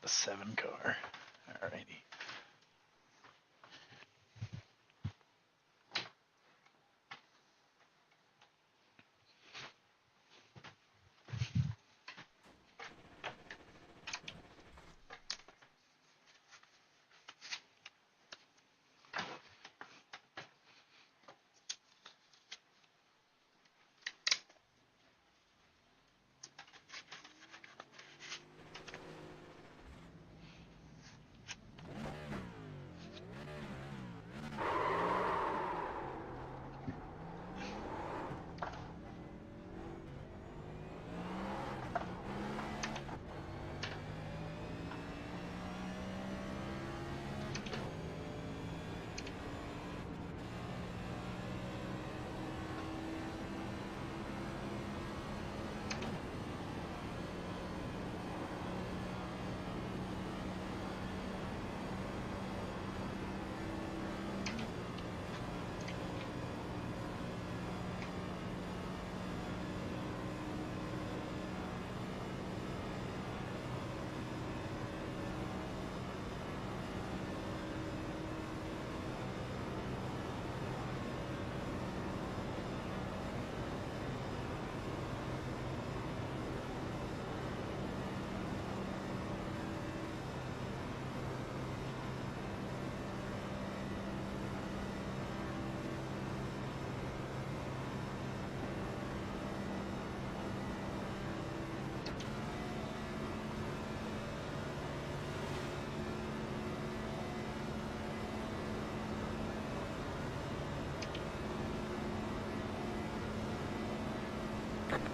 a 7 car. Alrighty.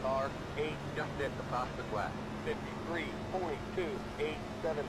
Car 8 just at the Prospect West. 53.287.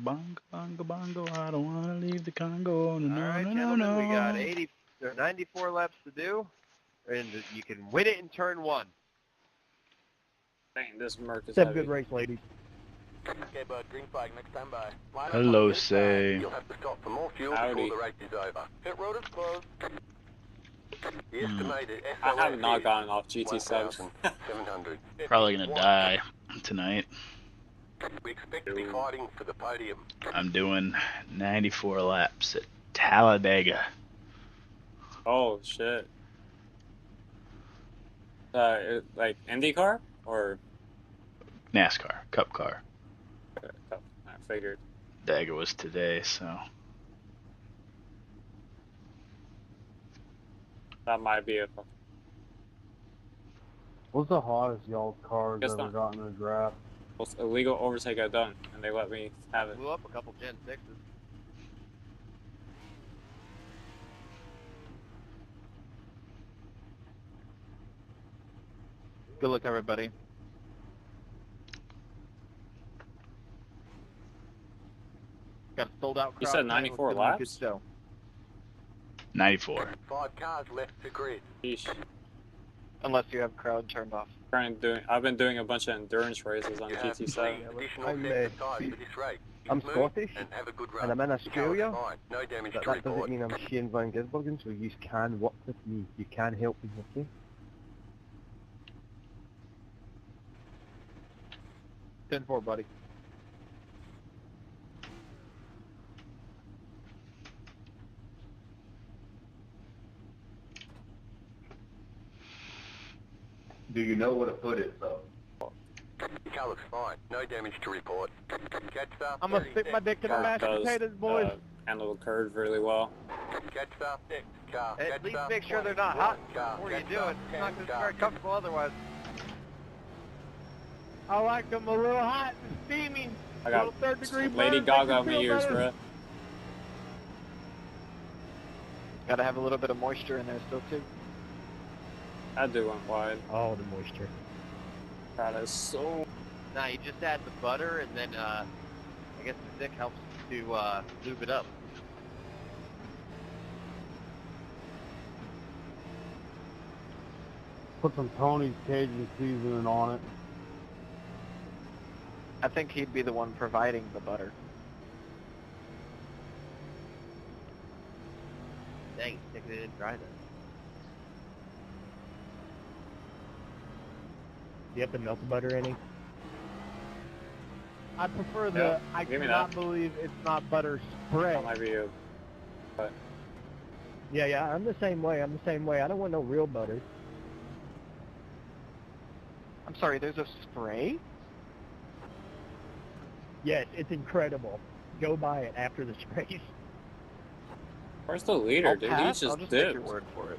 bongo, bongo, bongo. I don't want to leave the Congo. No, All no, right, no, gentlemen, we got no. 80 or 94 laps to do, and you can win it in turn 1. Dang, this Merc is Have a heavy. good race, ladies. Okay, bud. Green flag next time by. Line up Hello, on the inside. say. You'll have to stop for more fuel Howdy. before the race is over. Pit road is closed. The estimated I have SOS not is gotten off GT7. 1,700. Probably gonna die tonight. We expect to be fighting for the podium. I'm doing 94 laps at Talladega. Oh shit. Like IndyCar or NASCAR, Cup car. I figured. Dega was today, so. That might be a. What's the hottest y'all's cars Guess ever not. gotten in a draft? Well, illegal overtake got done, and they let me have it. Blew up a couple Gen 6s. Good luck, everybody. Got a sold out crowd. You said tonight. 94 Let's give 'em a good laps? show. 94. 5 cars left to grid. Sheesh. Unless you have crowd turned off. I've been doing a bunch of endurance races on You have GT7. 3 additional I'm, sets of tires for this race. I'm Move Scottish, and have a good and run. I'm in Australia. Fine. No damage But to that doesn't report. mean I'm Shane Van Gisbergen, so you can work with me. You can help me, okay? 10-4, buddy. Do you know what a foot is, though? Your car looks fine. No damage to report. Catch up. I'm gonna stick my dick in the mashed potatoes, boys. Handle the curve really well. Catch up. Car. At Catch least up. make sure they're not hot Car. before you Catch do up. it. It's not going to be Car. very comfortable otherwise. I like them a little hot and steamy. I got Little third-degree Lady burns, Gaga make on my me feel ears, better. bro. Got to have a little bit of moisture in there still, too. I do went wide. Oh, the moisture. That is so. Nah, you just add the butter, and then I guess the stick helps to lube it up. Put some Tony's Cajun seasoning on it. I think he'd be the one providing the butter. Dang, sticking it in dry then. You have to melt the butter any? I prefer the. Yeah, I give me cannot that. believe it's not butter spray. That might be a. Yeah, I'm the same way. I don't want no real butter. I'm sorry, there's a spray? Yes, it's incredible. Go buy it after the sprays. Where's the leader, I'll dude? pass. He's I'll just just take your dipped. word for it.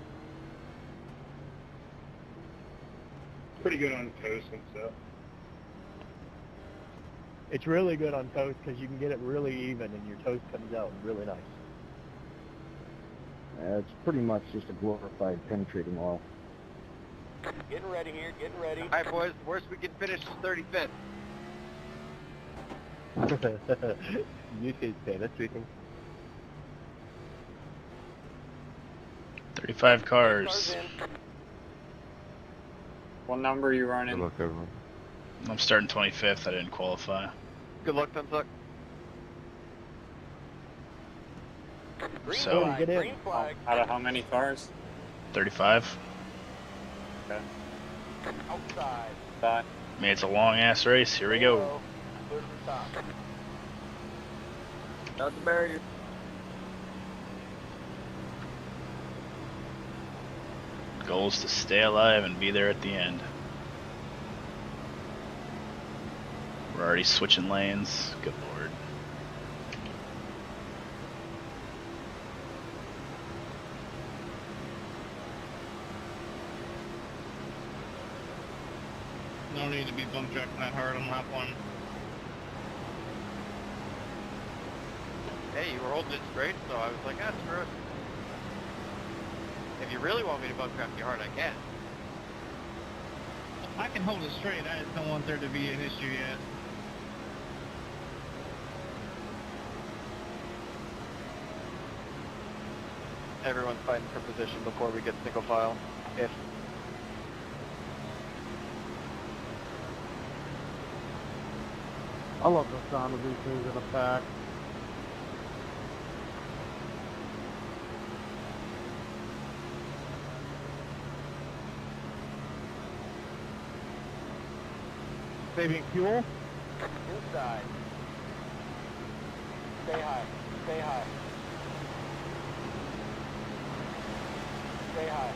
Pretty good on toast and stuff. It's really good on toast because you can get it really even and your toast comes out really nice. It's pretty much just a glorified penetrating oil. Getting ready here. Getting ready. All right, boys. The worst we can finish is 35th. You should say that's sweeting. 35 Cars cars. in. What number are you running? Look, everyone. I'm starting 25th. I didn't qualify. Good luck, Tunsuck. Green So- flag. Get in. Green flag. Out of how many cars? 35. Okay. Outside. Bye. I mean, it's a long ass race. Here we go. Hello. Clear to the top. Not the barrier. Goal is to stay alive and be there at the end. We're already switching lanes. Good lord. No need to be bump tracking that hard on lap 1. Hey, you were holding it straight, so I was like, ah, screw it. If you really want me to bump craft you hard, I can. I can hold it straight, I just don't want there to be an issue yet. Everyone's fighting for position before we get single file. If I love the sound of these things in a pack. Saving fuel. Inside. Stay high. Stay high. Stay high.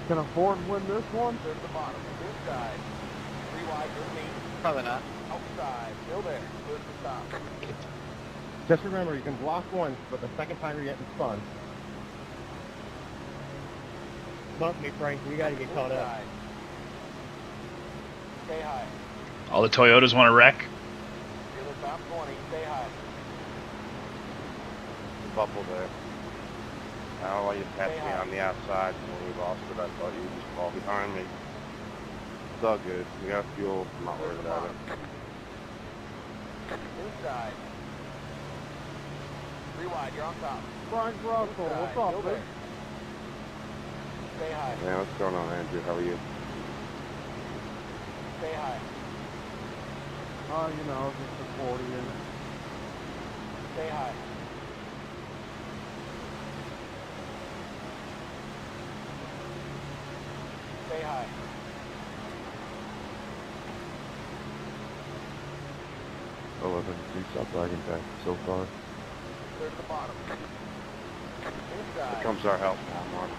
Can Ford win this one? There's the bottom. Inside. 3 wide, good me. probably not. Outside. Still there. Where's the stop? Just remember, you can block once, but the second time you're getting spun. Bump me, Frank. We got to get caught up. Inside. Stay high. All the Toyotas want to wreck. Feel the top 20. Stay high. Bubble there. I don't know why you tapped me on the outside when we lost it. I thought you would just fall behind me. It's all good. We got fuel. I'm not worried about it. Inside. 3 wide. You're on top. Frank Russell, Inside. what's up, Still man? there. Stay high. Man, what's going on, Andrew? How are you? Stay high. Oh, you know, just supporting you. Stay high. Stay high. Stop lagging back so far. Clear to the bottom. Inside. Here comes our help now, Mark.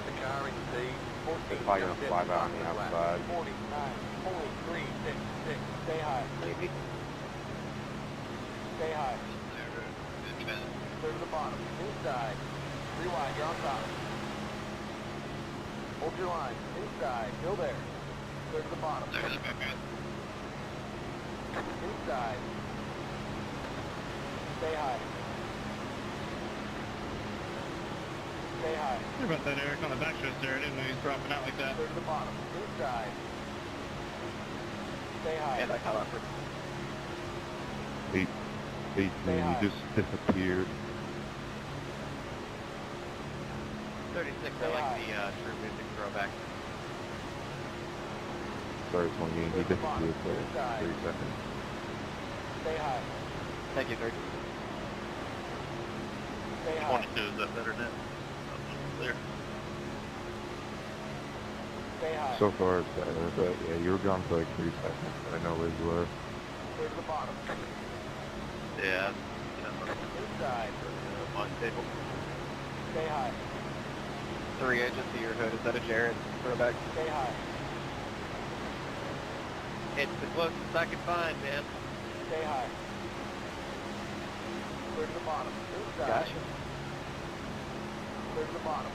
The car in C. 14. They're probably gonna fly by on the outside. 49. 43. 6. Stay high. Maybe. Stay high. Clear to the bottom. Inside. 3 wide. You're on top. Hold your line. Inside. Still there. Clear to the bottom. Inside. Stay high. Stay high. Sorry about that, Eric, on the back stretch there. I didn't know he was dropping out like that. Clear to the bottom. Inside. Stay high. And I caught up for Stay high. just disappeared. 36. I Stay like high. the true music throwback. Sorry, one game. He disappeared for Inside. 3 seconds. Stay high. Thank you, Greg. Stay high. 22, is that better than that? There. Stay high. So far, it's better, but yeah, you were gone for like 3 seconds. I know where you were. Clear to the bottom. Yeah. Inside. On table. Stay high. 3 agents to your hood. Is that a Jared throwback? Stay high. It's the closest I can find, man. Stay high. Clear to the bottom. Inside. Gotcha. Clear to the bottom.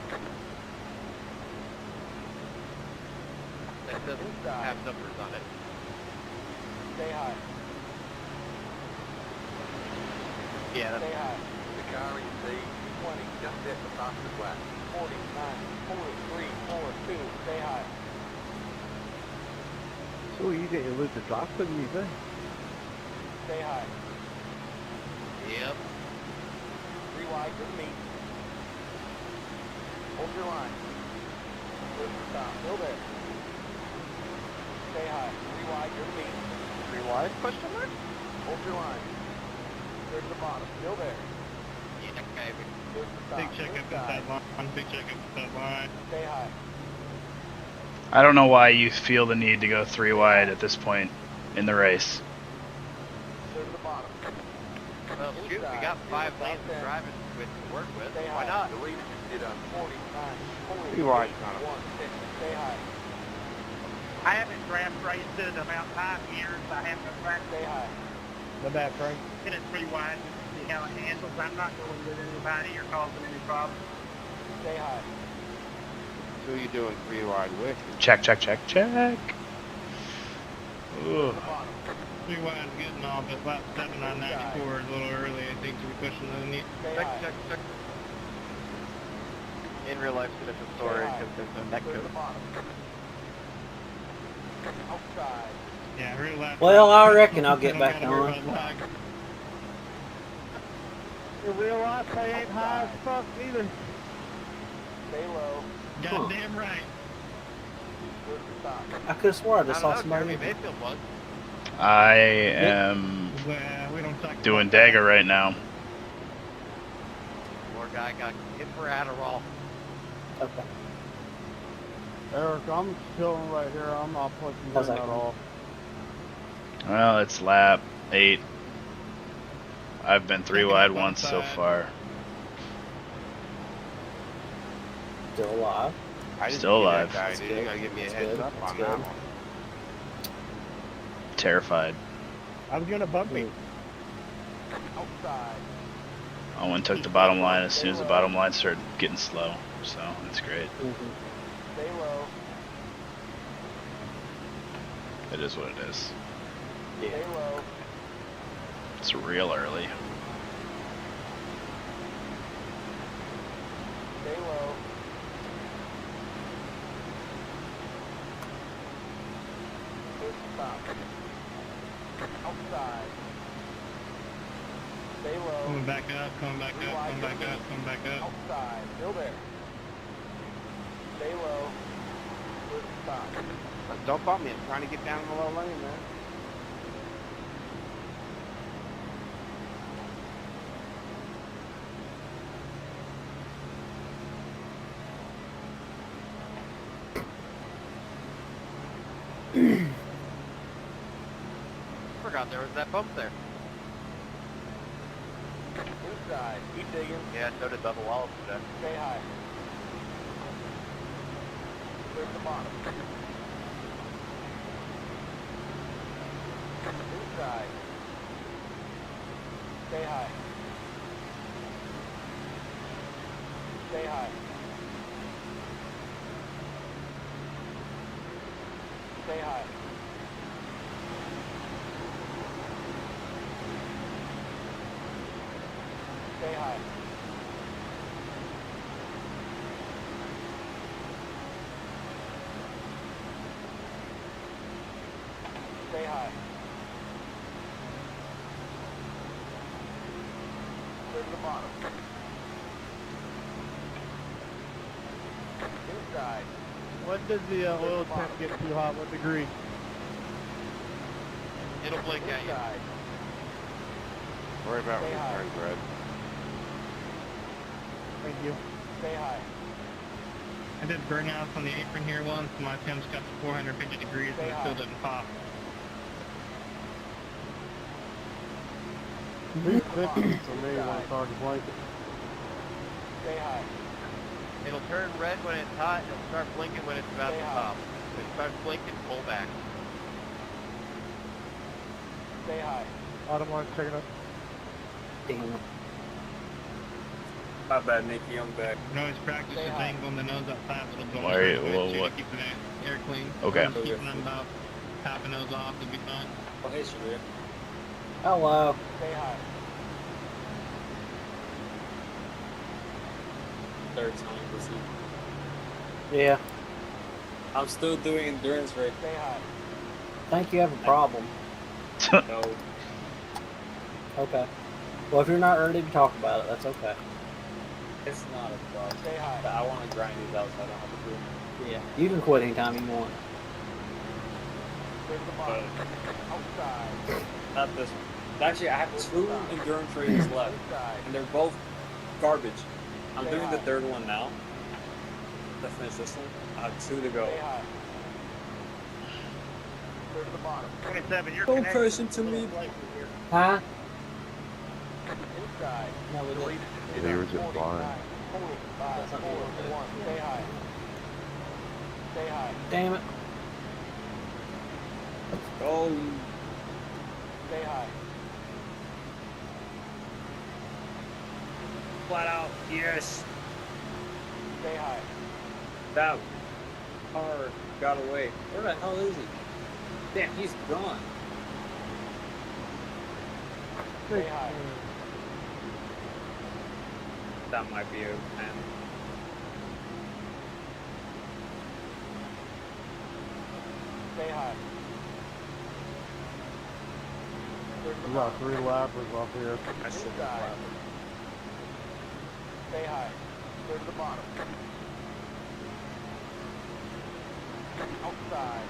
That doesn't Inside. have numbers on it. Stay high. Yeah, that's Stay high. The car in C. 20. Just hit the fastest lap. 49. 43. 42. Stay high. So easy to lose the drop, couldn't you say? Stay high. Yep. 3 wide. Good meet. Hold your line. Clear to the stop. Still there. Stay high. 3 wide. Good meet. 3 wide? Question mark? Hold your line. Clear to the bottom. Still there. Yeah, baby. Clear to the stop. Big check up Inside. inside line. Big check up inside line. Stay high. I don't know why you feel the need to go 3 wide at this point in the race. Clear to the bottom. Well, shoot, we got 5 lanes of driving with to work with. Stay Why high. not? The lead is on 49. 3 wide, kind of. 1. 6. Stay high. I haven't draft raced in about 5 years. I haven't practiced Stay high. My bad, Frank. it pretty wide just to see how it handles. I'm not going with anybody or causing any problems. Stay high. Who are you doing 3 wide with? Check, check, check, check. To Ooh. the bottom. 3 wide getting off at lap 7 on 94 is a little early, I think, to be pushing the knee. Stay Check, high. check, check. In real life, it's a different story because there's no neck Clear to code. the bottom. Outside. Yeah, real lap. Well, I reckon I'll get Don't back gotta worry on. about lag. In real life, they ain't high as fuck either. Stay low. Goddamn right. Clear the stop. I could have swore I I just don't saw know, somebody. Jeremy Mayfield was. I am Well, we don't talk doing about that. Dega right now. Poor guy got hit for Adderall. Okay. Eric, I'm chilling right here. I'm not pushing How's him that at going? all. Well, it's lap 8. I've been 3 Taking wide up on once the so side. far. Still alive. I didn't Still see alive. that guy, That's dude. good. You gotta give me a That's heads good. up That's on good. that one. Terrified. I was gonna bump him. Outside. Owen took the bottom line as soon as the bottom line started getting slow. So that's great. Stay low. It is what it is. Yeah. Stay low. It's real early. Stay low. Clear the stop. Outside. Stay low. Coming back up, coming back up, coming back up, coming back up. Outside. Still there. Stay low. Clear the stop. Don't bump me. I'm trying to get down in the low lane, man. Forgot there was that bump there. Inside. Keep digging. Yeah, so did Bubba Wallace today. Stay high. Clear the bottom. Inside. Stay high. Stay high. Stay high. Stay high. Stay high. Clear to the bottom. Inside. When does the oil temp get too hot? What degree? It'll blink at you. Inside. Worry about when Stay it high. turns red. Thank you. Stay high. I did burnouts on the apron here once. My temps got to 450 degrees and it still didn't pop. Too thick for me when it's hard to blanket. Stay high. It'll turn red when it's hot, and it'll start blinking when it's about Stay to high. pop. When it starts blinking, pull back. Stay high. Bottom line's checking up. Damn. My bad, Nikki. I'm back. You can always practice Stay just high. angling the nose up fast. It'll go Why are you- straight well, to what- keep the air clean. Okay. Just keeping them about half a nose off, it'll be fine. Oh, hey, Sharia. Hello. Stay high. Third time this week. Yeah. I'm still doing endurance right Stay high. Think you have a problem. now. Okay. Well, if you're not ready to talk about it, that's okay. It's not a problem. Stay high. But I want to grind these out so I don't have to do it. Yeah. You can quit anytime you want. Clear to the bottom. Outside. Not this one. Actually, I have 2 endurance races left, Inside. and they're both garbage. I'm Stay doing the high. 3rd one now. To finish this one, I have 2 to go. Stay high. Clear to the bottom. 27, you're Don't connected. crash into me. Huh? Inside. No, we didn't. They were just blind. 40, 5, That's not 4, good. 1. Stay high. Stay high. Damn it. Oh, Stay high. flat out. Yes. Stay high. That car got away. Where the hell is he? Damn, he's gone. Stay high. That might be a man. Stay high. Clear to the We bottom. got 3 lappers up here. I should Inside. have Stay high. Clear to the bottom. Outside.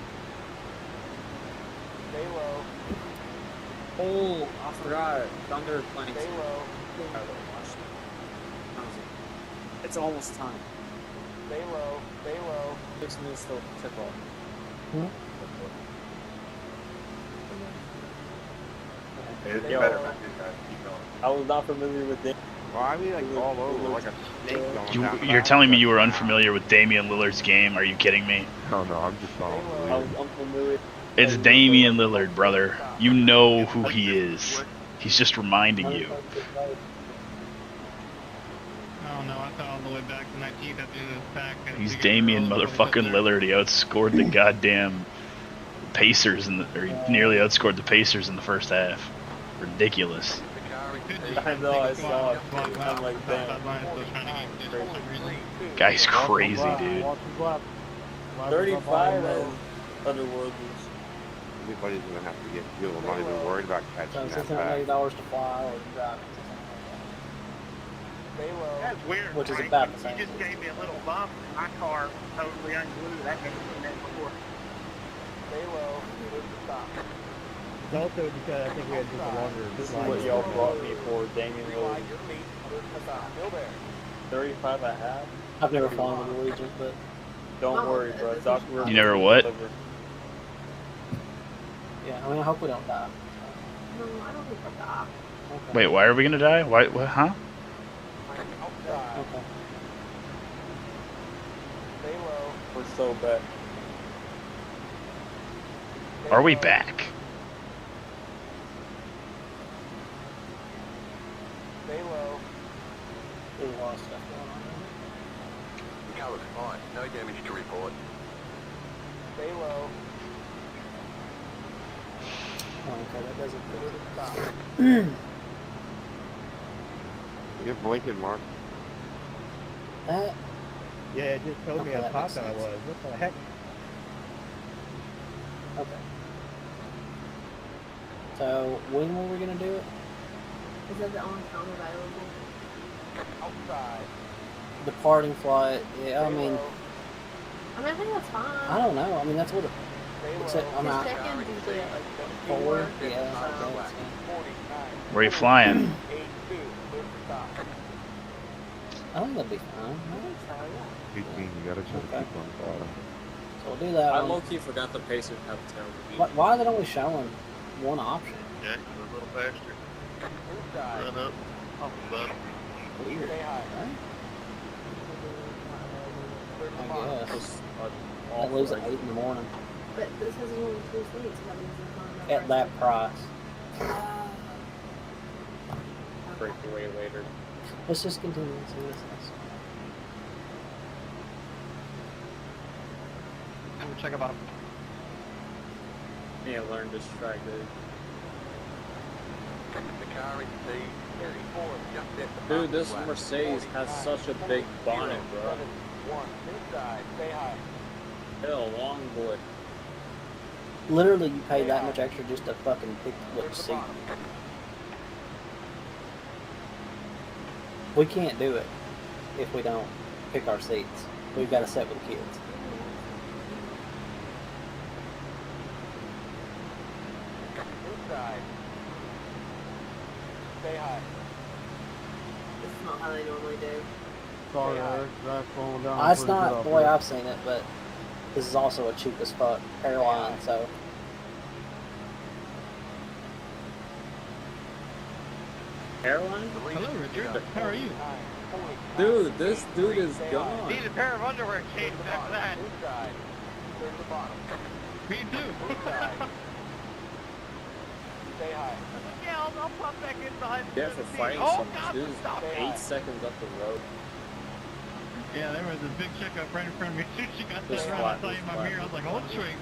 Stay low. Oh, I forgot. Thunder planks. Stay low. It's almost time. Stay low. Stay low. 6 minutes till tip off. It's Yo. better back this time. Keep going. I was not familiar with this. Well, I mean, like all over, like a snake going down the You're back. telling me you were unfamiliar with Damian Lillard's game? Are you kidding me? Oh no, I'm just I was unfamiliar. It's Damian Lillard, brother. You know who he is. He's just reminding you. Oh no, I thought all the way back to 19th at the end of this pack. He's Damian motherfucking Lillard. He outscored the goddamn Pacers, or he nearly outscored the Pacers in the first half. Ridiculous. I know, I saw it. I'm like, damn. Guy's crazy, dude. 35 and Underworld Everybody's gonna have to get fuel. I'm not even worried about So catching that back. $680 to fly or drive. Stay low. That's weird. Which is Frank. about the same. You just gave me a little bump. My car totally unglued. I've never seen that before. Stay low. Push the stop. It's also because I think we had just a longer This is line. what y'all brought me for, Damian Rewind Lillard. your feet. Push the stop. Still there. 35 and a half. I've never flown with Norwegian, but Don't worry, bro. Dr. You never what? yeah, I mean, I hope we don't die. No, I don't think we'll die. Okay. Wait, why are we gonna die? Why? What? Huh? Outside. Okay. Stay low. We're so bad. Are we back? Stay low. There's a lot of stuff going on. The color's fine. No damage to report. Stay low. Oh, okay, that doesn't Push fit. the stop. You're blinking, Mark. That, Yeah, it just told me Okay, how that popped makes I sense. was. What the heck? okay. So, when were we gonna do it? Is that the only film available? Outside. Departing flight, yeah, I Stay mean, low. I mean, I think that's fine. I don't know, I mean, that's what it, Stay except, low. I'm Just not, check in usually at like 4, 4. yeah, Outside okay, black. so, 49. Where are you flying? 82. Push the stop. I think that'd be fine. I think so, yeah. 18, you gotta try to Okay. keep on the bottom. So we'll do that I one. low-key forgot the Pacers have a terrible beat. Why is it only showing one option? Yeah, a little faster. Inside. Run up. Off the bottom. Weird. Stay high. Right? Push the I bottom. guess. Awful That leaves at idea. 8 in the morning. But this has only 2 seats. So that means it's not enough At that price. Break away later. Let's just continue to see this. Check about it. Yeah, learn to strike, dude. The car is C34. Just at the Dude, this black. Mercedes has 49. such a big bonnet, bro. 1. Inside. Stay high. Hell, long boy. Literally, you pay that much extra just to fucking pick which Push the seat. bottom. We can't do it if we don't pick our seats. We've got to sit with kids. Inside. Stay high. This is not how they normally do. Sorry, Eric. That's falling down. That's pretty good not out the way there. I've seen it, but this is also a cheap as fuck airline, so Airline? Hello, Richard. How are you? Dude, this dude is gone. Need a pair of underwear change after that. Inside. Clear to the bottom. Me too. Inside. Stay high. Yeah, I'll pop back in behind the Yeah, for seat. fighting Oh, someone. God, Dude is stop it. 8 seconds up the road. Yeah, there was a big checkup right in front of me. As soon as she got This that around, flat, I saw you this in my flat. mirror. I was like, hold straight.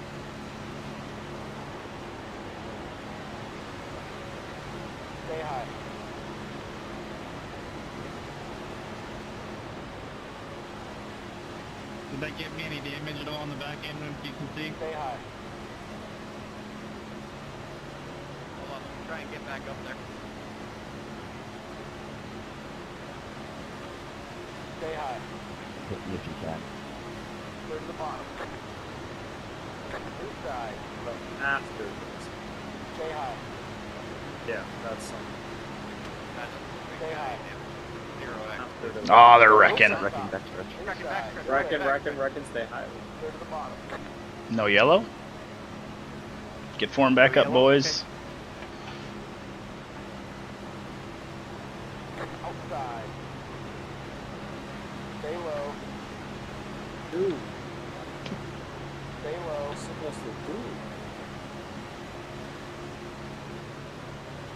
Stay high. Did that give me any damage at all on the back end, if you can see? Stay high. Hold on, let me try and get back up there. Stay high. If you can. Clear to the bottom. Inside. But after this. Stay high. Yeah, that's something. Stay high. After the Oh, they're wrecking. Wrecking back stretch. Reckon, stay high. Clear to the bottom. No yellow? Get formed back up, boys. Outside. Stay low. Dude, Stay low. what's supposed to do?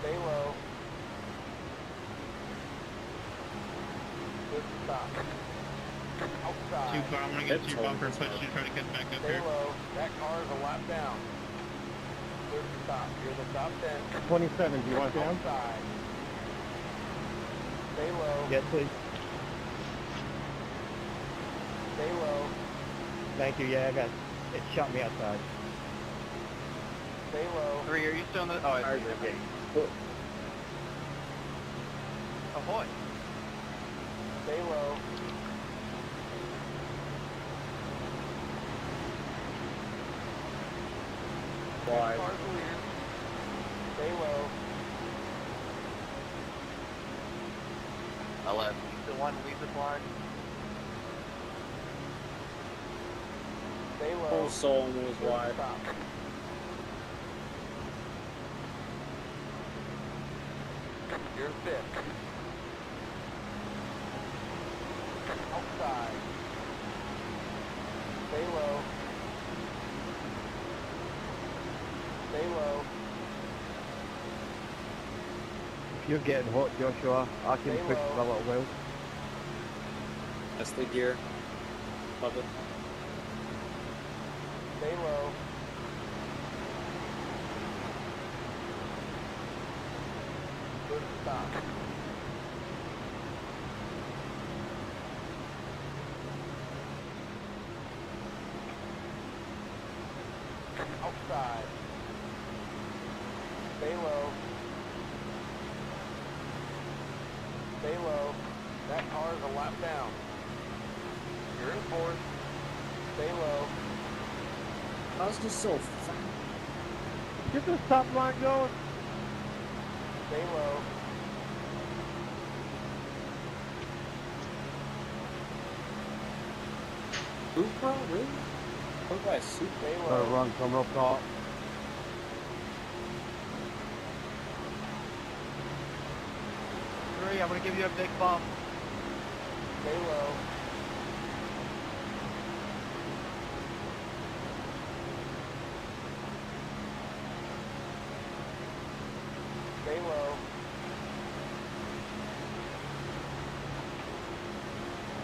Stay low. Good stop. Outside. Too far. I'm gonna get to your bumper and push you to try to get back up Stay here. low. That car is a lap down. Good stop. You're the top 10. 27, do you want down? Outside. Stay low. Yes, please. Stay low. Thank you. Yeah, I got it. Shot me outside. Stay low. 3, are you still in the... Oh, I Ours see. are getting Ahoy. Stay low. wide. Car's the leader. Stay low. 11. Still want to leave this line? Stay low. Whole soul moves Good wide. stop. You're fifth. Outside. Stay low. Stay low. If you're getting hot, Joshua, I can Stay push low. my little wheel. That's the gear. Love it. Stay low. Good stop. Outside. Stay low. Stay low. That car is a lap down. You're in fourth. Stay low. I was just so fast. Get the stop line going. Stay low. Supra? Really? What by Supra? Stay Gotta low. run coming up top. Three, I'm gonna give you a big bump. Stay low. Stay low.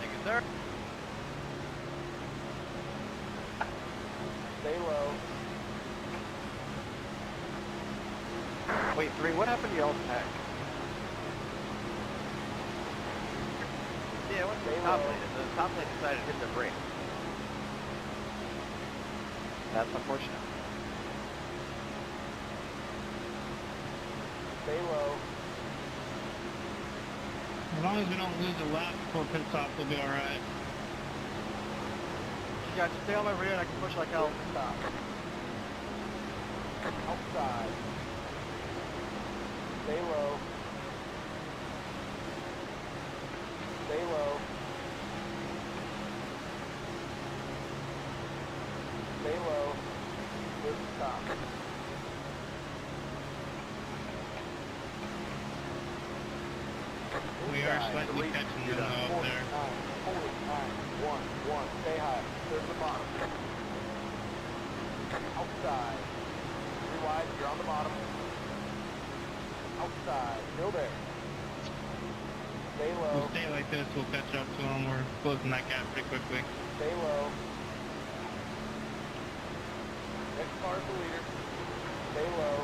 Thank you, sir. Stay low. Wait, 3, what happened to your old pack? Yeah, what's the Stay top low. lane? The top lane decided to hit the brake. That's unfortunate. Stay low. As long as we don't lose a lap before pit stop, we'll be alright. Yeah, just stay on my rear and I can push like hell. Good stop. Outside. Stay low. Stay low. Stay low. Good stop. We are slightly catching them though up there. 1. Stay high. Clear to the bottom. Outside. 3 wide. You're on the bottom. Outside. Still there. Stay We'll low. stay like this, we'll catch up to them. We're closing that gap pretty quickly. Stay low. Next car's the leader. Stay low.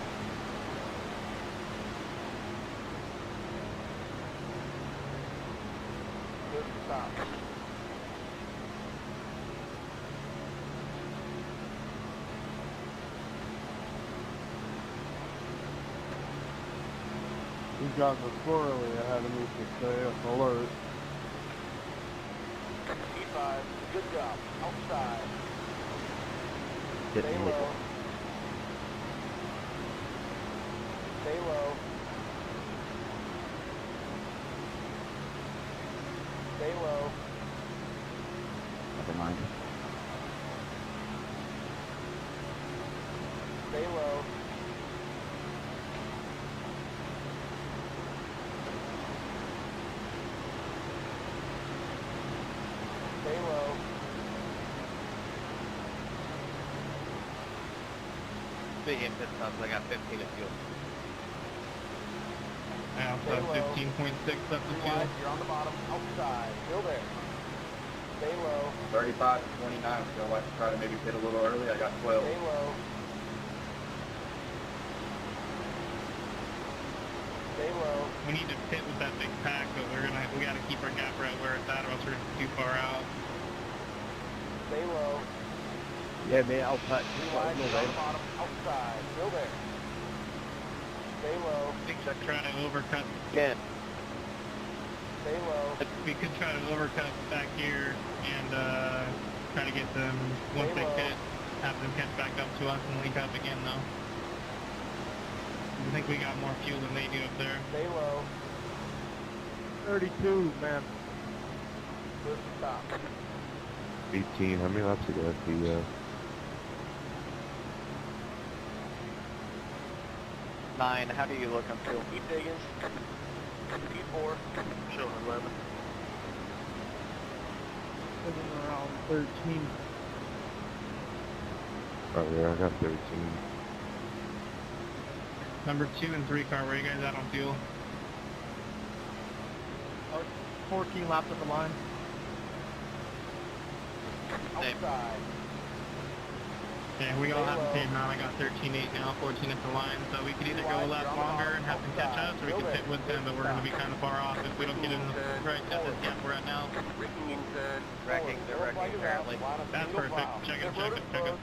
Good stop. These guys are squirrely ahead of me, so stay alert. E5. Good job. Outside. Stay low. Stay low. Stay low. Never mind. Stay low. Stay low. Speaking of pit stops, I got 15 of fuel. I also have 15.6 left of fuel. Rewind, you're on the bottom, outside. Still there. Stay low. 35 to 29. Feel like to try to maybe hit a little early. I got 12. Stay low. Stay low. We need to pit with that big pack, but we gotta keep our gap right where it's at, or else we're too far out. Stay low. Yeah, man, I'll cut. Rewind, you're on the bottom, outside. Still there. Stay low. I think I'd try to overcut. Again. Stay low. We could try to overcut back here and try to get them once they pit, have them catch back up to us and link up again though. I think we got more fuel than they do up there. Stay low. 32, man. Push stop. 18. How many laps ago at the, 9, how do you look on fuel? Keep digging. P4. Showing 11. Sitting around 13. oh yeah, I got 13. Number 2 and 3 car, where you guys at on fuel? 14 laps at the line. Same. Outside. Yeah, we all have the same amount. I got 13.8 now, 14 at the line, so we could either go a lap longer and have them catch us, or we could pit with them, but we're going to be kind of far off if we don't get in the right at this gap we're at now. Wrecking in turn. Wrecking, they're wrecking apparently. That's perfect. Check it, check it, check it.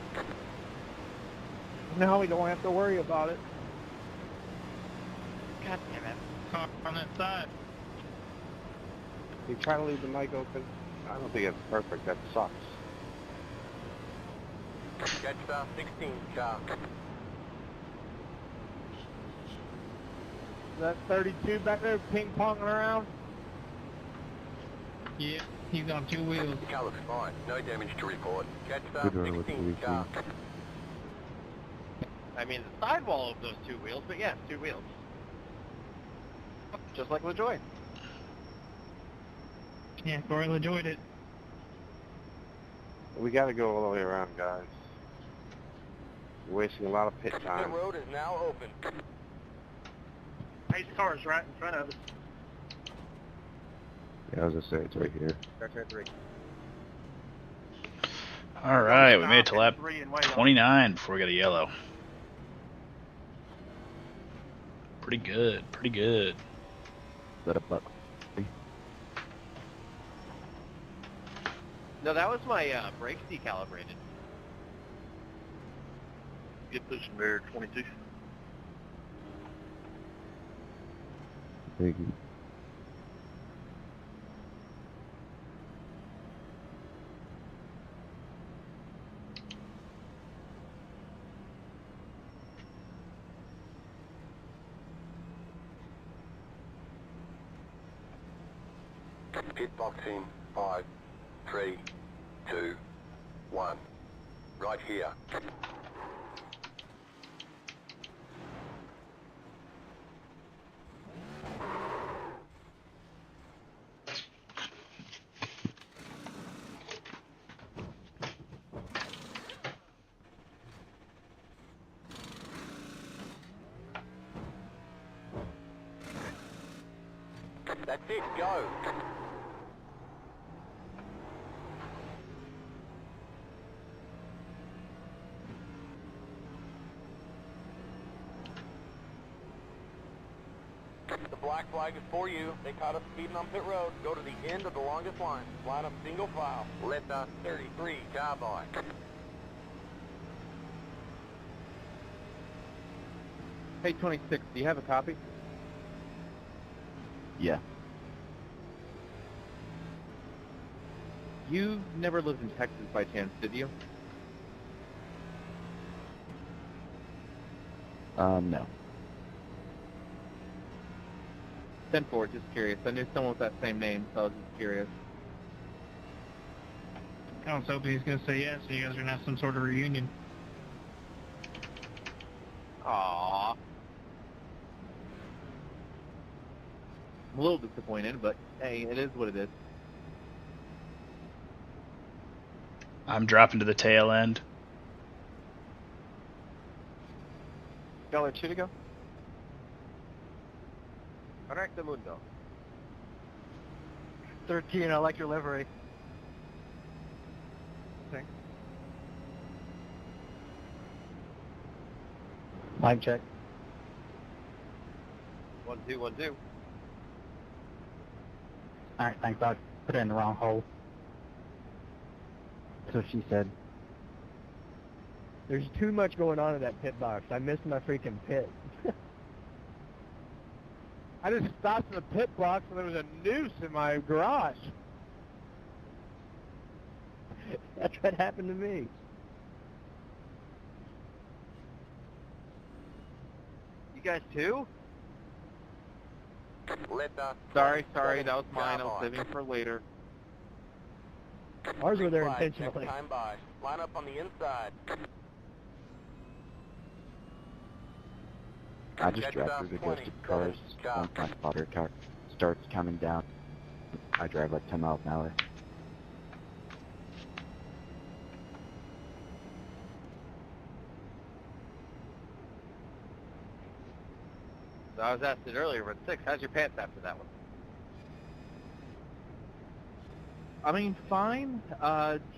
Now we don't have to worry about it. God damn it. Car on that side. You try to leave the mic open? I don't think it's perfect. That sucks. Catch star 16, car. That 32 back there ping-ponging around. Yeah, he's on 2 wheels. The car looks fine. No damage to report. Catch star Good run with 16, the car. I mean, the sidewall of those 2 wheels, but yes, 2 wheels. Just like LaJoy. Yeah, Corey enjoyed it. We gotta go all the way around, guys. We're wasting a lot of pit The time. road is now open. Pace car's right in front of us. Yeah, I was gonna say, it's right here. Turn 3. All right, we made it to Stop lap at 3 and wait on it. 29 before we got a yellow. Pretty good, pretty good. Let up. No, that was my brakes decalibrated. Get this mirror 22. Thank you. Pit box in 5, 3, 2, 1. Right here. That's it, go. The black flag is for you. They caught us speeding on pit road. Go to the end of the longest line. Line up single file. Letter 33, carbine. Hey, 26, do you have a copy? Yeah. You never lived in Texas by chance, did you? No. 10-4, just curious. I knew someone with that same name, so I was just curious. I was hoping he's going to say yes, so you guys are going to have some sort of reunion. Aww. I'm a little disappointed, but hey, it is what it is. I'm dropping to the tail end. Y'all are 2 to go? Correcto mundo. 13, I like your livery. Thanks. Mic check. 1, 2, 1, 2. Alright, thanks, Doc. Put it in the wrong hole. That's what she said. There's too much going on in that pit box. I missed my freaking pit. I just stopped in the pit box and there was a noose in my garage. That's what happened to me. You guys too? Sorry, that was mine. I was saving for later. Ours were there Flag, intentionally. next time by. Line up on the inside. I just drive through the ghosted cars. Once my spotter starts counting down, I drive like 10 miles an hour. So I was asked it earlier, but 6, how's your pants after that one? I mean, fine.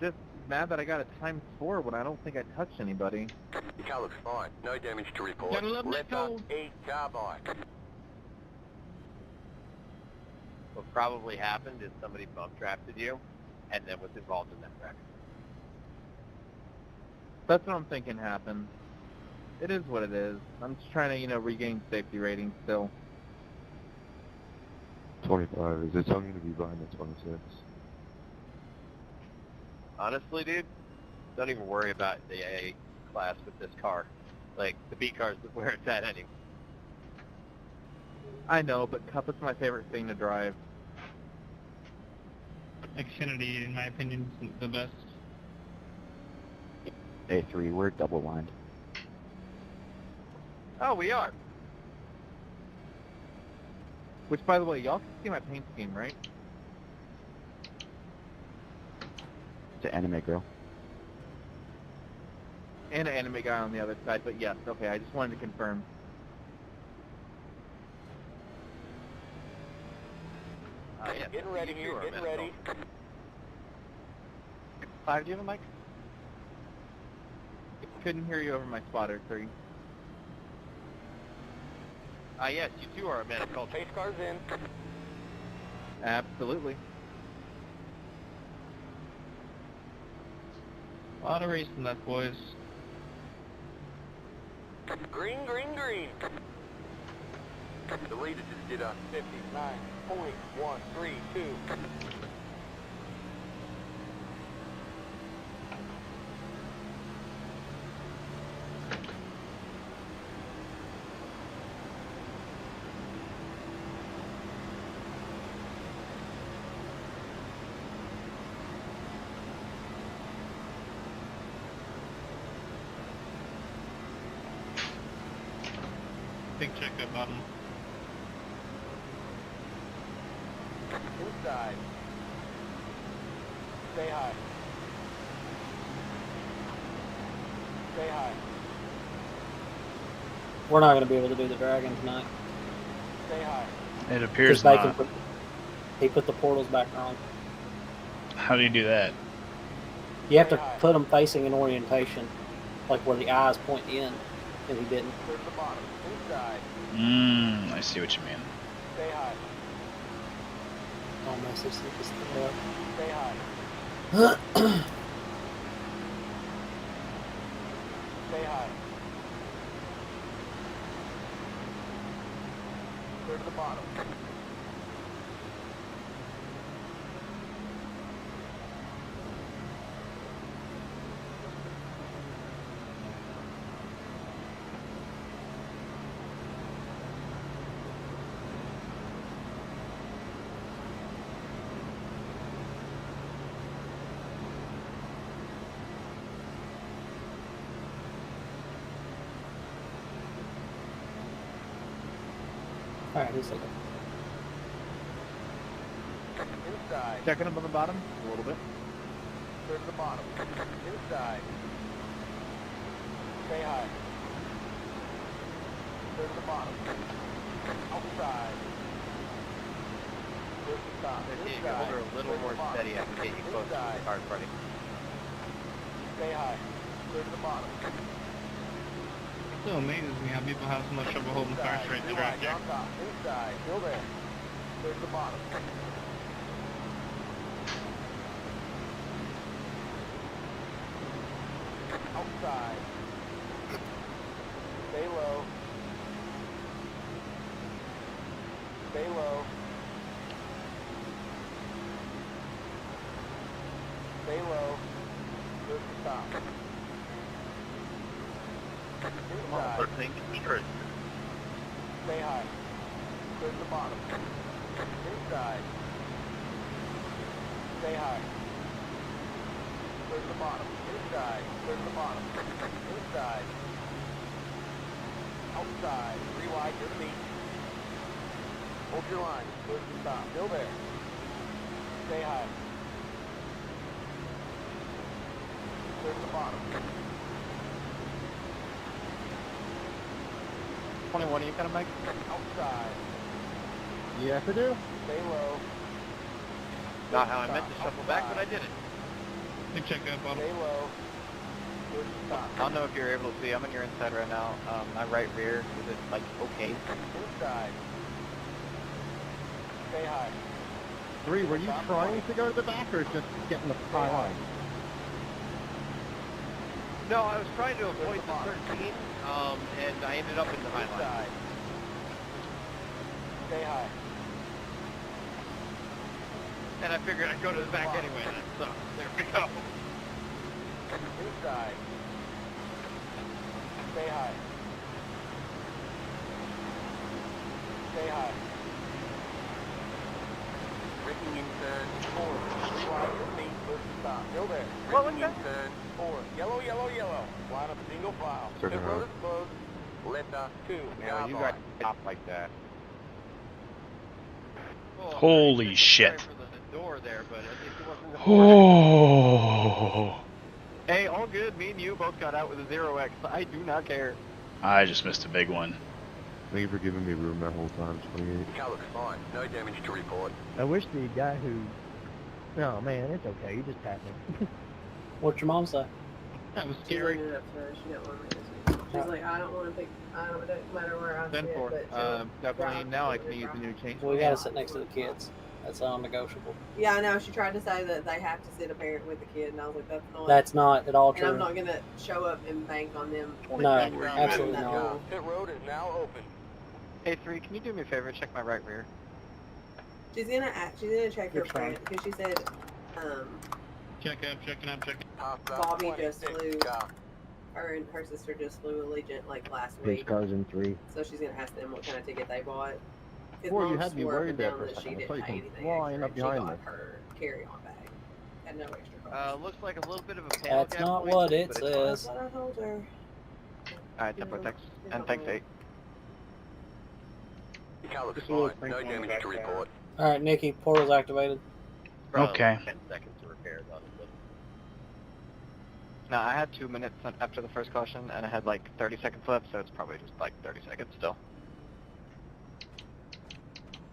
Just mad that I got a ×4 when I don't think I touched anybody. Your car looks fine. No damage to report. Gotta love that cold. 8 carbine. What probably happened is somebody bump drafted you, and then was involved in that wreck. That's what I'm thinking happened. It is what it is. I'm just trying to, regain safety rating still. 25. Is it something to be buying at 26? Honestly, dude, don't even worry about the A class with this car. Like, the B car's where it's at anyway. I know, but Cup is my favorite thing to drive. Xfinity, in my opinion, is the best. A3, we're double lined. Oh, we are. Which, by the way, y'all can see my paint scheme, right? It's an anime girl. And an anime guy on the other side, but yes, okay, I just wanted to confirm. Yeah, Getting ready here, getting ready. 5, do you have a mic? Couldn't hear you over my spotter, 3. Yes, you two are a man of culture. Pace car's in. Absolutely. A lot of racing left, boys. Green, green, green. The leader just did a 59.132. Big check that bottom. Inside. Stay high. Stay high. We're not going to be able to do the Dragon tonight. Stay high. It appears Because not. he put the portals back wrong. How do you do that? You have to put them facing an orientation, like where the eyes point in, and he didn't. Clear to the bottom. Inside. I see what you mean. Stay high. Oh, my sister just threw up. Stay high. Stay high. Clear to the bottom. Alright, he's okay. Inside. Checking him on the bottom a little bit. Clear to the bottom. Inside. Stay high. Clear to the bottom. Outside. Clear to the top. If you hold her a little more steady, I can get you close to the car, buddy. Stay high. Clear to the bottom. It still amazes me how people have so much trouble holding cars straight in the track there. Inside. Still there. Clear to the bottom. Outside. Stay low. Stay low. Stay low. Clear to the top. Inside. Stay high. Clear to the bottom. Inside. Stay high. Clear to the bottom. Inside. Clear to the bottom. Inside. Outside. 3 wide. Near the meet. Hold your line. Clear to the top. Still there. Stay high. Clear to the bottom. 21, you gonna make? Outside. Yes, I do. Stay low. Not how I meant to shuffle back, but I did it. Good check up, bottom. Stay low. Clear to the top. I don't know if you're able to see. I'm on your inside right now. My right rear, is it like okay? Inside. Stay high. 3, were you trying to go to the back or just getting the high line? No, I was trying to avoid the 13, and I ended up in the high line. Inside. Stay high. And I figured I'd go to the back anyway then, so there we go. Inside. Stay high. Stay high. Braking in turn 4. 3 wide, your feet, push the stop. Still there. Braking in turn 4. Yellow, yellow, yellow. Line up single file. Pit road is closed. Left 2. Yeah, you got top like that. Well, Holy I shit. for the door there, but it wasn't Oh. Hey, all good. Me and you both got out with a 0x. I do not care. I just missed a big one. Thank you for giving me room that whole time, 28. Car looks fine. No damage to report. I wish the guy who... No, man, it's okay. You just pat me. What's your mom say? That was She's scary. leaving it up to her. She didn't want me to. She's like, I don't want to pick. I don't. It doesn't matter where I sit, 10-4. but Definitely now I can use the new change. Well, we gotta sit next to the kids. That's non-negotiable. yeah, I know. She tried to say that they have to sit a parent with the kid, and I was like, that's not. That's not at all And I'm true. not gonna show up and bank on them. No, absolutely That not. rule. Pit road is now open. Hey, 3, can you do me a favor? Check my right rear. She's gonna check her You're fine. friend because she said, Check up, checking up, checking. Bobby just flew. Her and her sister just flew Allegiant like last Pace week, cars in 3. so she's gonna ask them what kind of ticket they bought. 'Cause Boy, you Mom had me swore up worried and there down for a that second. she I didn't thought you pay came anything flying extra, up and she behind got me. her carry-on bag. Had no extra cost. Looks like a little bit of a panel That's gap not point, what it but it's fine. says. That's what I told her. Alright, tempo thanks. And thanks, 8. Car looks Just a little fine. No sprinkle on the damage to back report. Alright, Nikki, portal's activated. Probably Okay. 10 seconds to repair, honestly. No, I had 2 minutes after the first caution, and I had like 30 seconds left, so it's probably just like 30 seconds still.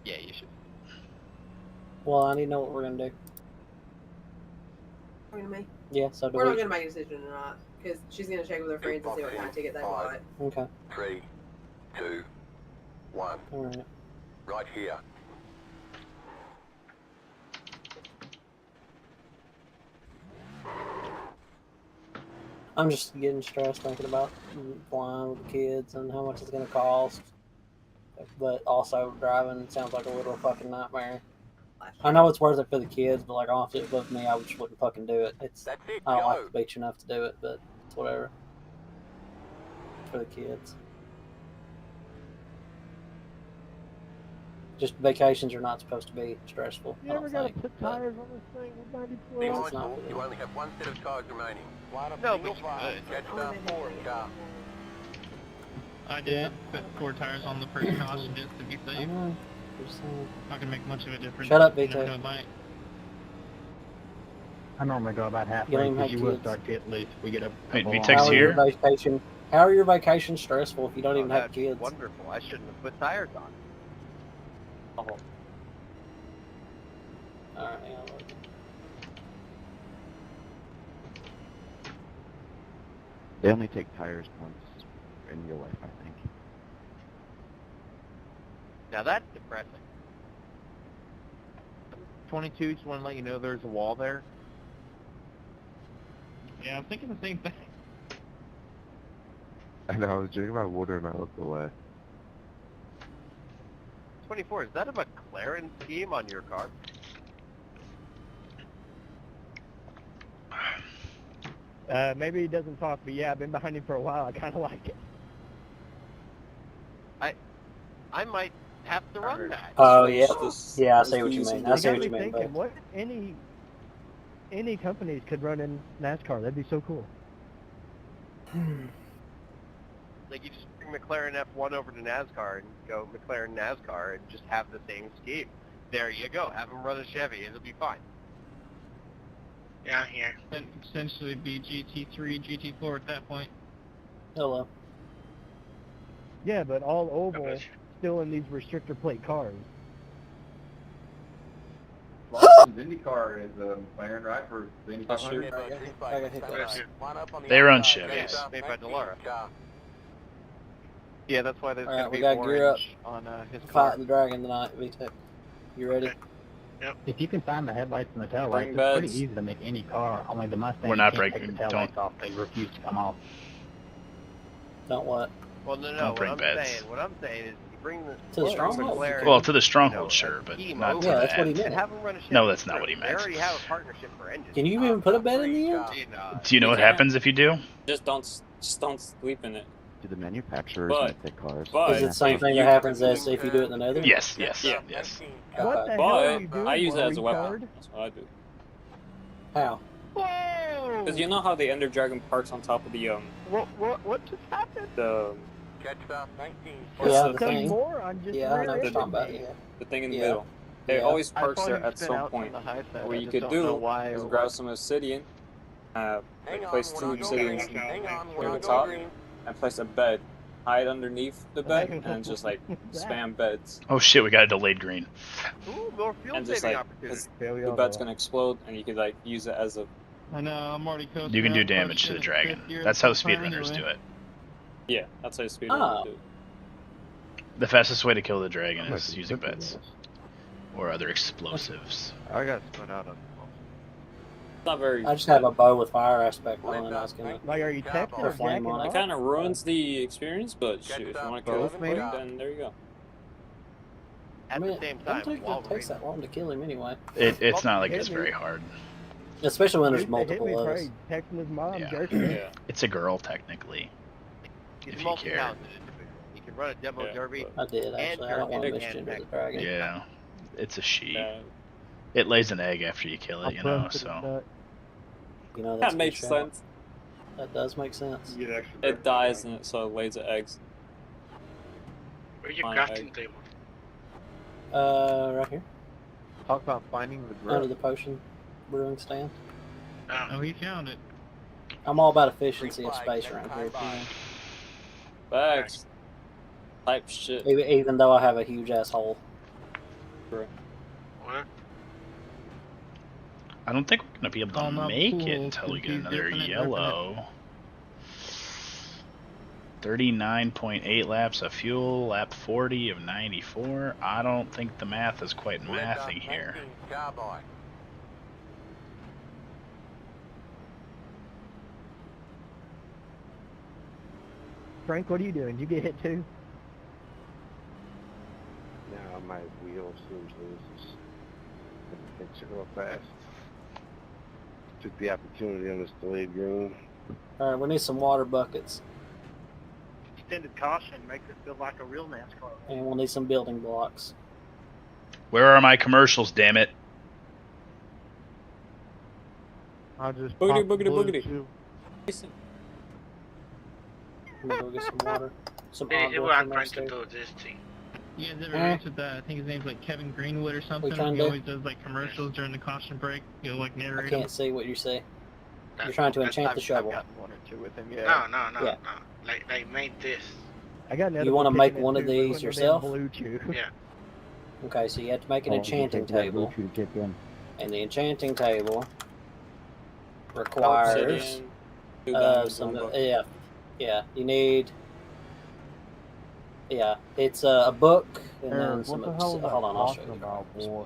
Yeah, you should. Well, I need to know what we're gonna do. Talking to me? Yeah, so do We're not we. gonna make a decision or not, because she's gonna check with her friends and see what kind of ticket they bought. Okay. 3, 2, 1. Alright. Right here. I'm just getting stressed thinking about flying with the kids and how much it's gonna cost. But also driving sounds like a little fucking nightmare. I know it's worth it for the kids, but like honestly, if it was me, I just wouldn't fucking do it. It's That's it. I don't Go. like the beach enough to do it, but it's whatever. For the kids. Just vacations are not supposed to be stressful. You I ever don't got to think. put but tires on this thing with 90 Be Well, plus? it's not mindful, for you them. only have 1 set of tires remaining. Line up No, single but you file. could. Catch Oh, that they forward did. car. I did put 4 tires on the first caution just to be safe. Not gonna make much of a difference. Shut up, You never VT. know a bite. I normally go about You halfway don't even because have you will kids. start to get loose. We get a Wait, couple VTech's How are your here? vacation? How are your vacations stressful if you don't even have That's kids? wonderful. I shouldn't have put tires on. Oh. Alright, yeah, look. They only take tires once in real life, I think. Now that's depressing. 22, just want to let you know there's a wall there. Yeah, I'm thinking the same thing. I know, I was drinking my water and I looked away. 24, is that a McLaren scheme on your car? Maybe he doesn't talk, but yeah, I've been behind him for a while. I kind of like it. I might have to run that. Oh yeah, yeah. I see what you mean. I You see got what me you mean. thinking, But what any companies could run in NASCAR. That'd be so cool. Like you just bring McLaren F1 over to NASCAR and go McLaren NASCAR and just have the same scheme. There you go. Have them run a Chevy. It'll be fine. Yeah, here. And essentially be GT3, GT4 at that point. hello. Yeah, but all oval, still in these restrictor plate cars. Lawson's IndyCar is a McLaren, right? For the Indy Oh, shoot. 500? I got hit that. They run Chevys. Yeah, made by Delara. Yeah, that's why there's Alright, going to we be got gear up. orange on his Fight car. the dragon tonight, VTech. You ready? If you can find the headlights and the tail Bring lights, it's pretty beds. easy to make any car. Only the Mustang We're not can't breaking- take the tail don't- lights off. They refuse to come off. Don't what? Well, no, Don't what bring I'm beds. saying, what I'm saying is you bring the To the stronghold. McLaren, Well, to the stronghold, you know, sure, a but team not over to Yeah, the that's what he end. meant. and have them run a Chevy. No, that's not what he They meant. already have a partnership for engines. Can you even put a bed in the end? Do you know what happens if you do? Just don't sleep in it. Do the manufacturers But- make the cars? but- Is it the same if thing you- that happens as if you do it in the nether? Yes, yes, Yeah. yes. What Okay. the hell are you But doing? I use it as a weapon. retard? That's what I do. How? Whoa! Because you know how the Ender Dragon parks on top of the What just happened? the Catch stop 19. Yeah, the the Some thing. more on just Yeah, I know what rear you're talking about. ended me. Yeah. the thing in the Yeah. middle. It Yeah. always I parks thought there he at spit some out point. from the high side. What I you just could don't know do why is or grab what. some obsidian, Hang on, place we're 2 not going obsidians green. Hang on, we're near the not top, going green. and place a bed. Hide underneath the bed and just like spam beds. Oh shit, we got a delayed green. Ooh, more fuel And just saving like, opportunity. 'cause Yeah, we the all bed's know gonna explode and you could like use it as a. I know, I'm already coasting. You can do out, damage to the pushing dragon. fifth gear That's how this time speedrunners do anyway. it. Yeah, that's how you speed Oh. do it. The fastest way to kill the dragon I might is be using looking at beds this. or other explosives. I got spun out on. It's not very. I just have a bow with fire aspect on it. I was gonna. Like, are you texting Or or flame jacking on It off? kind of ruins the experience, but shoot, if you want to kill Both, it maybe? quick, then there you go. I At mean, the same it time, don't while take, takes that long to kill him anyway. It's not like Hit it's me. very hard. Especially when there's Dude, they hit multiple me, of us. probably texting his mom, Yeah. jerking it. Yeah. It's a girl, technically. he's if you multi-talented individual. He can run a demo Yeah, derby. I did actually. I don't want to And misgender the dragon. Yeah, it's a she. Yeah. It lays an egg after you kill it, you know. So You know that's That a makes good shout. sense. That does make sense. It dies and so it lays the eggs. Where's your Fine, crafting egg. table? Right here, Talk about finding the under growth. the potion brewing stand. Oh, he found it. I'm all about efficiency of space around here. You know? Facts. Type shit. Even though I have a huge asshole. What? I don't think we're gonna be able to Oh, not make it cool, until we get confused, another definite, yellow. 39.8 laps of fuel, lap 40 of 94. I don't think the math is quite mathing here. Cowboy. Frank, what are you doing? Did you get hit too? Now my wheel seems loose. Fix it real fast. Took the opportunity on this delayed green. All right, we need some water buckets, Extended caution makes it feel like a real NASCAR. and we'll need some building blocks. Where are my commercials, damn it? I'll just Boogity, pop the boogity, blue boogity. too. Let me go get some water. some This odd is what I'm looking trying to monster. do, this thing. You guys ever race with I think his name's like Kevin Greenwood or something? kinda He do. always does like commercials during the caution break. He'll like I narrate them. can't see what you say. You're trying to enchant the shovel. I've gotten 1 or 2 with him, No, yeah. no, no, Yeah. no. Like made this. I got an You want to edible make kicking one in of too, these putting it in yourself? Bluetooth. Yeah. Okay, so you have to make an Oh, enchanting take that table, Bluetooth kick in. and the enchanting table requires yeah. You need it's a book and then Eric, some. what the hell is that Hold on, I'll show talking you. about, boy?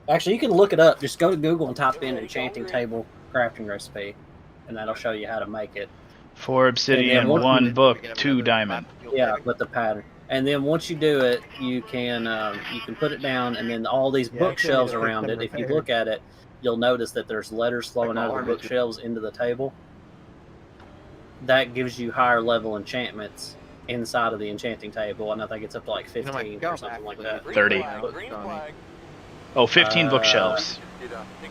Actually, you can look it up. Just go to Google and type in enchanting table crafting recipe, and that'll show you how to make it. 4 obsidian, 1 book, 2 diamond. Yeah, with the pattern. And then once you do it, you can put it down, and then all these bookshelves around it. If you look at it, you'll notice that there's letters flowing out of the bookshelves into the table. That gives you higher level enchantments inside of the enchanting table, and I think it's up to like 15 or something like that. 30. Oh, 15 bookshelves.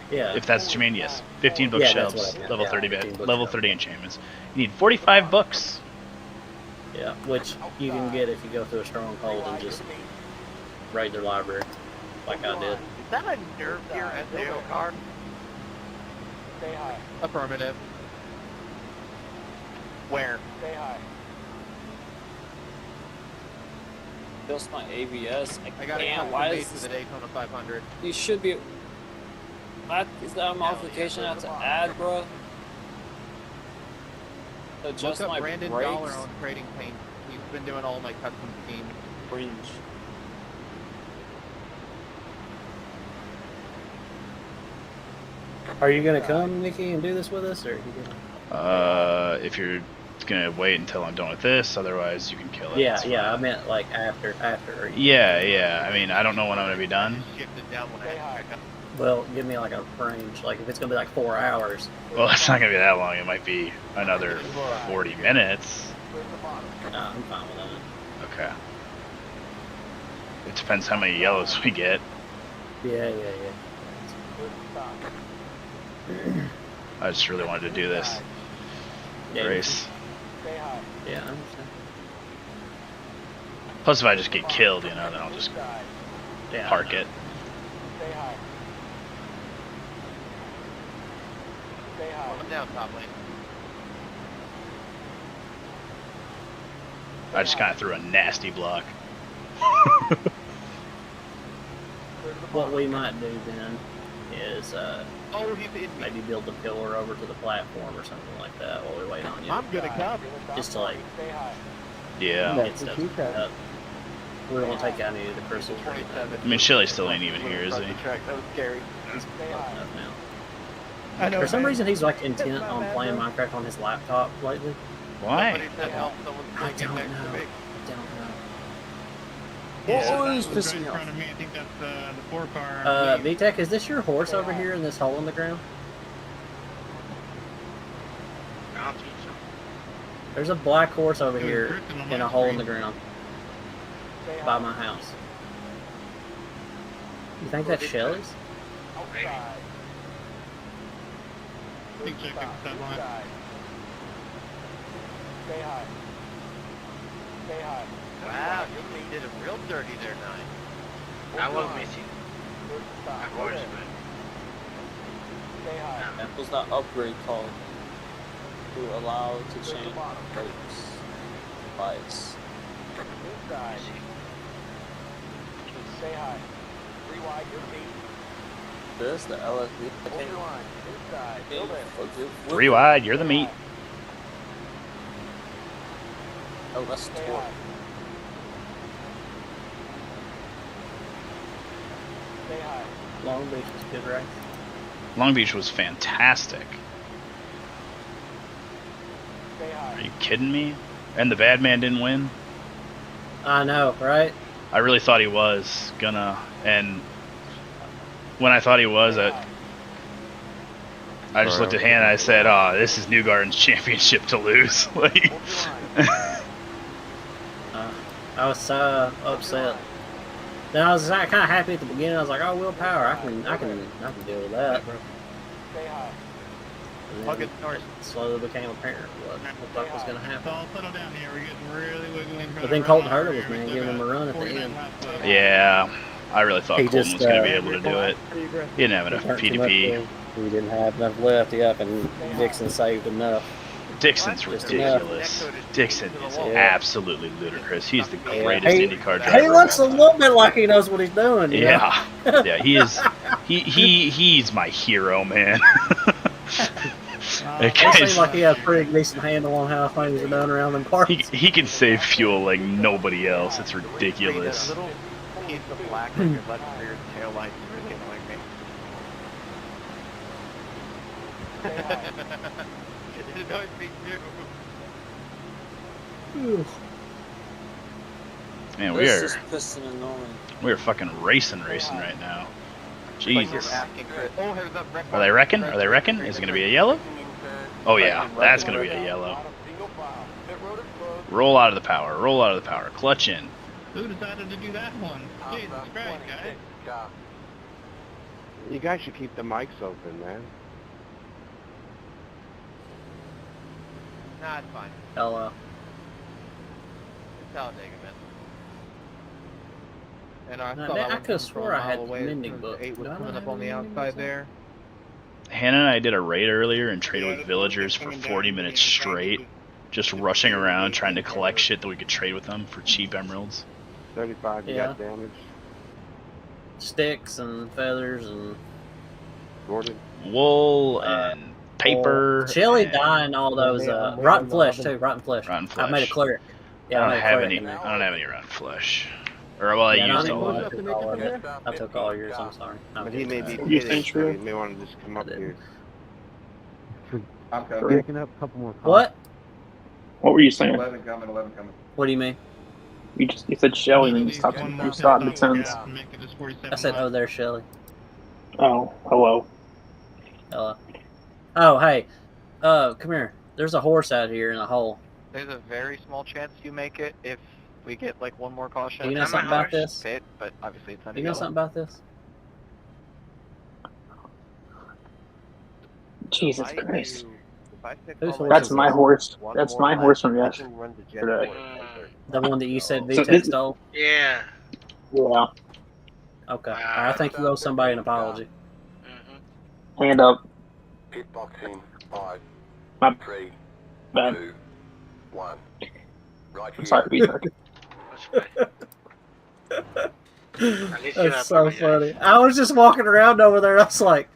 Yeah. If that's what you mean, yes. 15 Yeah, that's bookshelves, what I meant. level Yeah, 30 15 level 30 enchantments. You need 45 books. Yeah, which you can get if you go through a stronghold and just raid their library, like I did. Is that a nerve gear SAO car? Stay high. Affirmative. Where? Stay high. Just my ABS. I got a custom why made is for this? the Daytona 500. You should be. Is that a modification I have to add, bro? Adjust Look up my Brandon brakes. Dollar on Trading Paint. He's been doing all my custom schemes. Cringe. Are you gonna come, Nikki, and do this with us, or are you gonna... If you're gonna wait until I'm done with this, otherwise you can kill it. Yeah, I meant like after. Or Yeah. I mean, I don't know when I'm gonna be done. Shifted down when I Well, give me like a range. Like if it's gonna be like 4 hours. Well, it's not gonna be that long. It might be another 40 minutes. Nah, I'm fine with that. Okay. It depends how many yellows we get. Yeah. I just really wanted to do this race. Yeah, I understand. Plus, if I just get killed, then I'll just park it. Stay high. Stay high. I'm down top lane. I just kind of threw a nasty block. What we might do then is maybe build the pillar over to the platform or something like that while we wait on you. I'm gonna come. Just to like Yeah. get stuff up. We won't take out any of the crystals or anything. I mean, Shilly still ain't even here, is he? That was scary. He's up now. I know, For some man. reason, he's like intent on playing Minecraft on his laptop lately. Why? Somebody said help, someone's I breaking don't next know. to me. I don't know. Yeah, is that was right in front of me. I think that's the 4 car. VTech, is this your horse over here in this hole in the ground? I don't think so. There's a black horse over It was here drifting on in my a hole in screen. the ground by my house. You think that's Shelly's? Maybe. I think check out that line. Stay high. Stay high. Wow, you did it real dirty there, Nine. I was missing a horse, Stay high. That was that upgrade called to allow to change brakes device. Inside. Stay high. Rewind your feet. This the LSD. Hold your line. Inside. Build it. 3 wide, you're the meat. Oh, that's Stay torque. high. Stay high. Long Beach was good, right? Long Beach was fantastic. Stay high. Are you kidding me? And the bad man didn't win? I know, right? I really thought he was gonna, and when I thought he was, I just looked at Hannah and I said, "Oh, this is Newgarden's championship to lose." Like, I was so upset. Then I was kind of happy at the beginning. I was like, "Oh, willpower, I can deal with that." Stay high. And I'll then get north. it slowly became apparent what looked like was going to happen. So I'll settle down here. We're getting really wiggly. But then Colton Herter was, man, giving him a run at the end. Yeah, I really thought He Colton just, was going to be able to do it. He didn't have enough Turned too much PDP. in. He didn't have enough left, yep, and Dixon saved enough. Dixon's Just ridiculous. Dixon is absolutely ludicrous. He's the greatest IndyCar driver. He looks a little bit like he knows what he's doing. You know? Yeah, he is. He's my hero, man. It seems like he has a pretty decent handle on how things are done around them parts. He can save fuel like nobody else. It's ridiculous. That little piece of black on your left rear tail light is really annoying me. It annoys me too. Man, This is pissing annoying. we are fucking racing right now. Jesus. Oh, Are they wrecking? Are they wrecking? Is it gonna be a yellow? Oh yeah, that's gonna be a yellow. Roll out of the power. Roll out of the power. Clutch in. Who decided to do that one? Jesus Christ, guys. You guys should keep the mics open, man. Nah, it's fine. Hello. It's all Dega, man. And I Now, thought I could have swore I had the mending book. 8 was Do I coming not up have on the the mending outside book? there. Hannah and I did a raid earlier and traded with villagers for 40 minutes straight, just rushing around trying to collect shit that we could trade with them for cheap emeralds. 35, you Yeah. got damage. Sticks and feathers and wool and paper. chili and dying, all those rotten flesh too. Rotten flesh. Rotten I made a flesh. clear. Yeah, I I don't made a have clear. any. I don't have any rotten flesh. Or well, I Yeah, used no, all of I it. took all of it. I took all yours. I'm sorry. But he may be You kidding, think so true? he may want to just come up here. I'm coming. Picking up a couple more calls. What? What were you saying? 11 coming, 11 coming. What do you mean? You said Shelly and you stopped. You stopped in sense. I said, oh, there's Shelly. Oh, hello. Hello. Oh, hey. Come here. There's a horse out here in a hole. There's a very small chance you make it if we get like one more caution. Do you know something about this? Pit, but obviously it's Do you know something about this? Jesus Christ. Whose horse That's is my this? horse. That's my horse from yesterday. The one that you said So VTEC stole? Yeah. Yeah. Okay. I think you owe somebody an apology. Hand up. Pit boxing, 5, My 3, bad. 2, 1. Right I'm sorry, Peter. That's so funny. I was just walking around over there and I was like,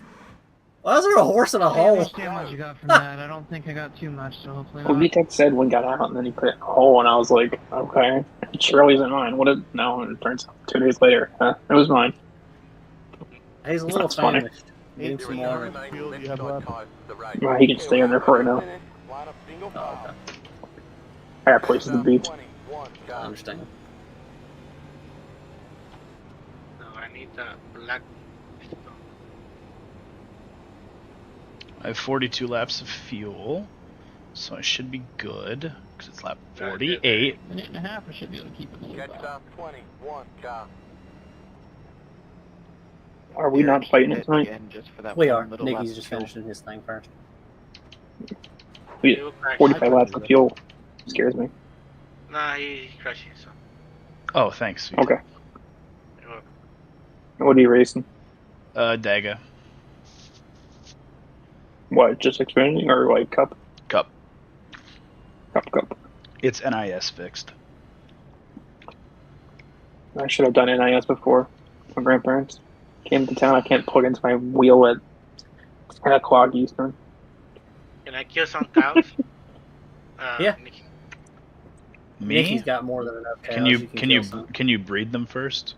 why is there a horse in a I hole? understand what you got from that. I don't think I got too much, so hopefully Well, not. VTEC said one got out and then he put it in a hole, and I was like, okay. It surely isn't mine. What? No, and it turns out 2 days later, it was mine. He's a little That's funny. famished. Need him some water. Well, he can stay in there for right now. Oh, okay. I got places to be. I understand. No, I need that black. I have 42 laps of fuel, so I should be good because it's lap 48. Minute and a half, I should be able to keep it moving. Catch up 21, car. Are we not fighting it tonight? We are. Nikki's just finishing his thing first. We 45 laps of fuel scares me. Nah, he's crashing, so. Oh, thanks. Okay. What are you racing? Dega. What, just Xfinity or like Cup? Cup. Cup. It's NIS fixed. I should have done NIS before. My grandparents came to town. I can't plug into my wheel at 10 o'clock Eastern. Can I kill some cows? Yeah. Nikki. Me? Nikki's got more than enough cows. Can you breed them first?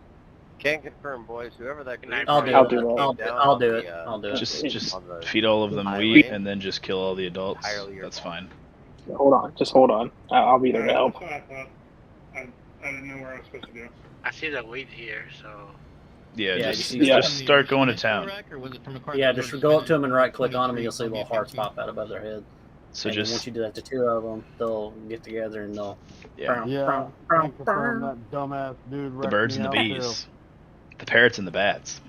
Can't confirm, boys. Whoever that can I'll do it. I'll do that. I'll do it. I'll do it. Just feed all of them wheat and then just kill all the adults. That's fine. Hold on. I'll be there to help. That's what I thought. I didn't know where I was supposed to go. I see the wheat here, so. Yeah, Yeah, just start going to town. Yeah, just go up to them and right click on them and you'll see little hearts pop out above their head. So and just once you do that to 2 of them, they'll get together and they'll. Yeah. That dumbass dude. The birds and the bees, the parrots and the bats.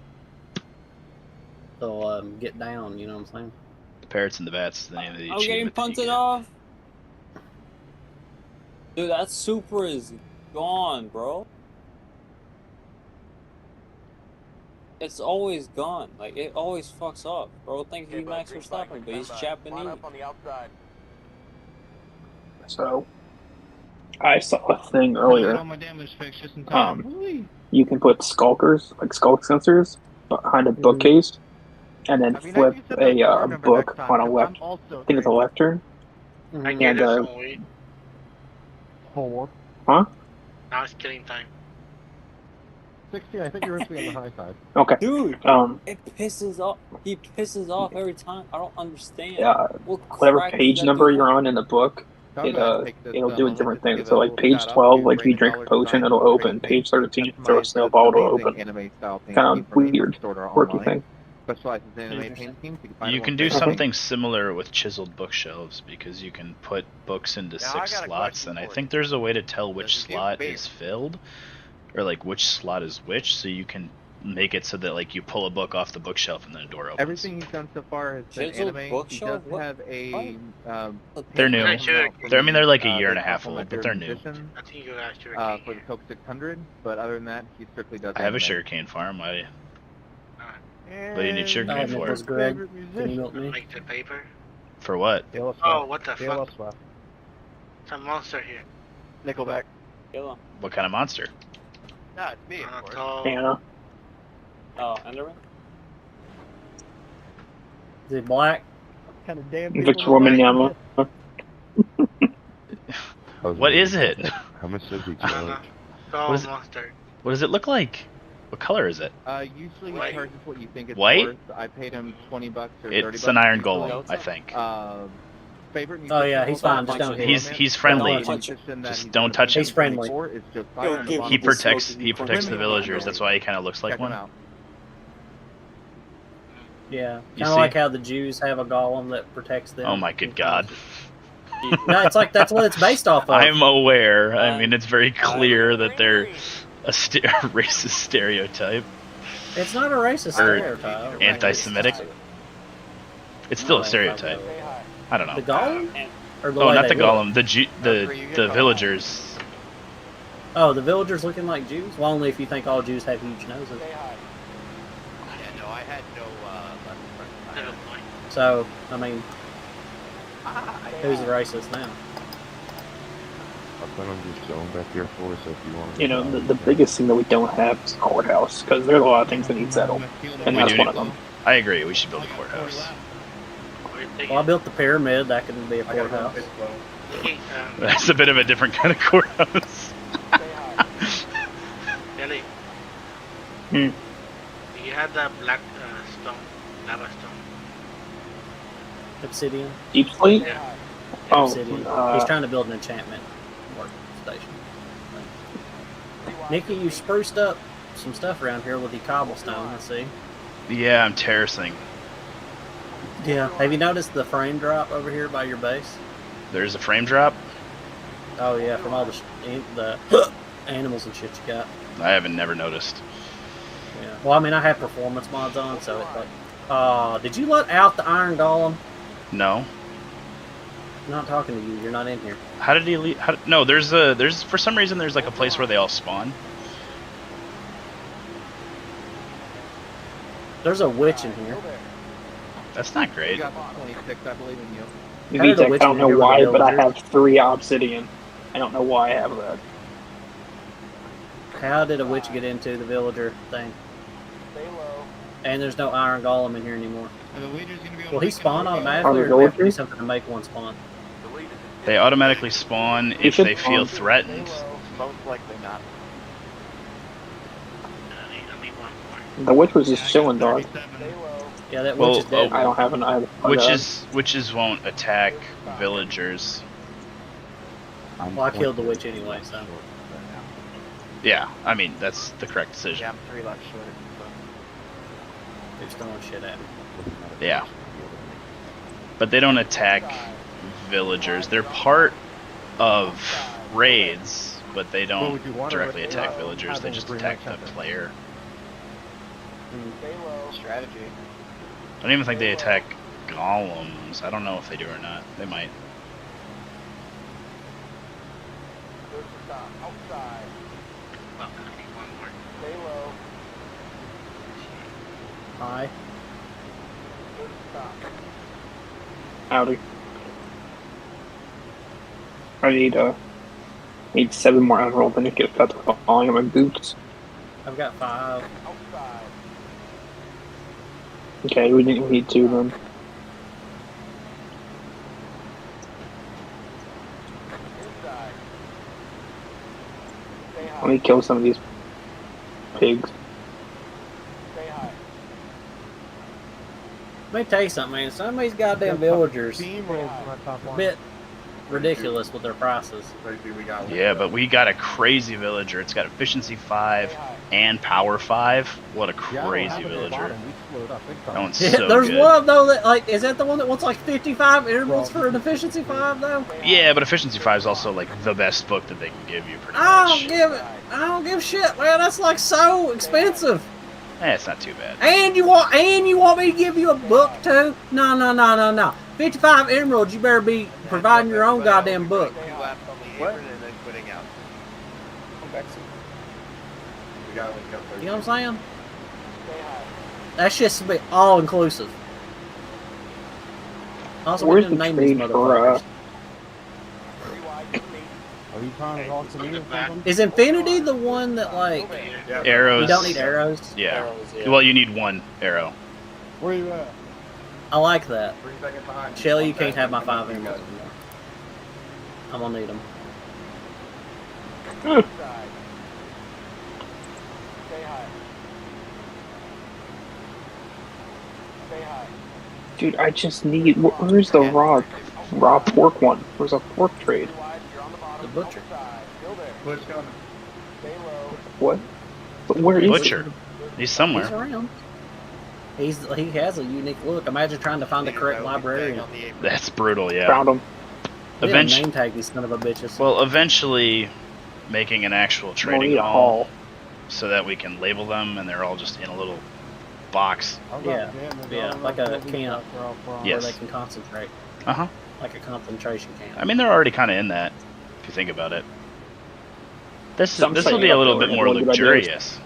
They'll get down. You know what I'm saying? The Parrots and the Bats is the name of the I'm getting achievement that you punted get. off. Dude, that Supra is gone, bro. It's always gone. Like, it always fucks up, bro. Thank you, Max, for stopping, but he's Japanese. Line up on the outside. So, I saw a thing earlier. All my damage fixed just in time. You can put skulkers, like skulk sensors, behind a bookcase, and then flip a book on a left. I think it's a left turn. I get it some weed. Huh? Now it's killing time. 60, I think you're actually on the high side. Okay. Dude, it pisses off. He pisses off every time. I don't understand. Whatever page number you're on in the book, it'll do a different thing. So like page 12, like if you drink a potion, it'll open. Page 13, if you throw a snowball, it'll open. Kind of weird, quirky thing. You can do something similar with chiseled bookshelves because you can put books into 6 slots, and I think there's a way to tell which slot is filled, or like which slot is which, so you can make it so that like you pull a book off the bookshelf and then a door opens. Everything he's done so far has been anime. He does have a. They're new. They're like a year and a half old, but they're new. I think you guys should For the Coke 600, but other than that, he strictly does. I have a sugarcane farm. What do you need sugarcane for? Can you milk me? Make the paper. For what? Oh, what the fuck? Some monster here. Nickelback. What kind of monster? No, it's me, of course. Hannah. Oh, Enderman? Is it black? Kind of damn. Victor Wembanyama. What is it? How much does he charge? What does it look like? What color is it? Usually he charges what you think it's White? worth. I paid him $20 or $30. It's an iron golem, I think. Favorite Oh yeah, he's fine. Just don't hit him. He's friendly. Just don't touch him. He's friendly. He protects the villagers. That's why he kind of looks like one. Yeah, kind of like how the Jews have a golem that protects them. Oh my good God. No, it's like that's what it's based off of. I'm aware. I mean, it's very clear that they're a racist stereotype. It's not a racist stereotype. Anti-Semitic. It's still a stereotype. I don't know. The golem? Or the oh, way not the they golem. The villagers. Oh, the villagers looking like Jews? Well, only if you think all Jews have huge noses. Yeah, no, I had no So, I mean, who's the racist now? I plan on just going back here for us if you want. You know, the biggest thing that we don't have is a courthouse, because there's a lot of things that need settled, and that's one of them. I agree, we should build a courthouse. Well, I built the pyramid, that can be a courthouse. That's a bit of a different kind of courthouse. Billy, Hmm. you had that black stone, lava stone. Obsidian? Deep Slate? Yeah. Oh, Obsidian. He's trying to build an enchantment workstation. Nikki, you spruced up some stuff around here with the cobblestone, I see. Yeah, I'm terracing. Yeah. Have you noticed the frame drop over here by your base? There's a frame drop? Oh yeah, from all the animals and shit you got. I haven't never noticed. Yeah. Well, I mean, I have performance mods on, so it's like... did you let out the Iron Golem? No. I'm not talking to you. You're not in here. How did he leave? No, there's for some reason there's like a place where they all spawn. There's a witch in here. That's not great. You got 26, I believe in you. I don't know why, but I have 3 obsidian. I don't know why I have that. How did a witch get into the villager thing? And there's no Iron Golem in here anymore. Will he spawn automatically, or do we have to do something to make one spawn? They automatically spawn if they feel threatened. Most likely not. The witch was just chilling, dog. Yeah, that witch is dead. I don't have an eye. Witches won't attack villagers. Well, I killed the witch anyway, so. Yeah, I mean, that's the correct decision. Yeah, I'm 3 laps short. They're throwing shit at me. Yeah. But they don't attack villagers. They're part of raids, but they don't directly attack villagers. They just attack the player. Strategy. I don't even think they attack golems. I don't know if they do or not. They might. Outside. Well, I need one more. Stay low. Hi. Howdy. I need 7 more emerald, then it gets got the volume of my boots. I've got 5. Outside. Okay, we need 2 then. Inside. Stay high. Let me kill some of these pigs. Stay high. Let me tell you something, man. Some of these goddamn villagers a bit ridiculous with their prices. Yeah, but we got a crazy villager. It's got efficiency 5 and power 5. What a crazy villager. That one's so There's good. one though that like is that the one that wants like 55 emeralds for an efficiency 5 though? Yeah, but efficiency 5 is also like the best book that they can give you pretty I much. don't give shit, man. That's like so expensive. It's not too bad. And you want me to give you a book too? No. 55 emeralds, you better be providing your own goddamn book. 2 laps on the apron and then quitting out. You know what I'm saying? That's just to be all inclusive. Also, we didn't name these motherfuckers. Are you trying to talk to me or something? Is Infinity the one that like Arrows? You don't need arrows. Yeah. Arrows, yeah. Well, you need 1 arrow. Where you at? I like that. Shelly, you can't have my 5 emeralds. I'm gonna need them. Stay high. Stay high. Dude, I just need. Where's the raw pork one? Where's a pork trade? The butcher. Push coming. Stay low. What? But where is Butcher. He's He's somewhere. around. He has a unique look. Imagine trying to find the correct librarian. That's brutal, yeah. Found him. We gotta name tag these son of a bitches. Well, eventually making an actual trading need a hall so that we can label them and they're all just in a little box. Yeah, like a camp where Yes. they can concentrate. Uh-huh. Like a concentration camp. I mean, they're already kind of in that, if you think about it. This Some will say be a little you bit have more to look at luxurious.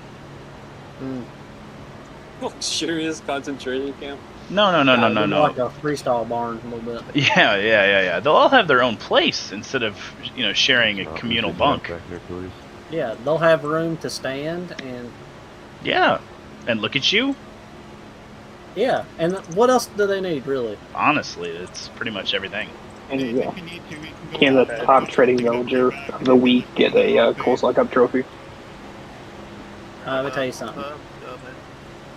Luxurious concentration camp? No. Like a freestyle barn a little bit. Yeah. They'll all have their own place instead of, sharing a communal bunk. Yeah, they'll have room to stand and... Yeah, and look at you. Yeah, and what else do they need, really? Honestly, it's pretty much everything. And yeah. Can the top trading villager of the week get a Coleslaw Cup trophy? Let me tell you something.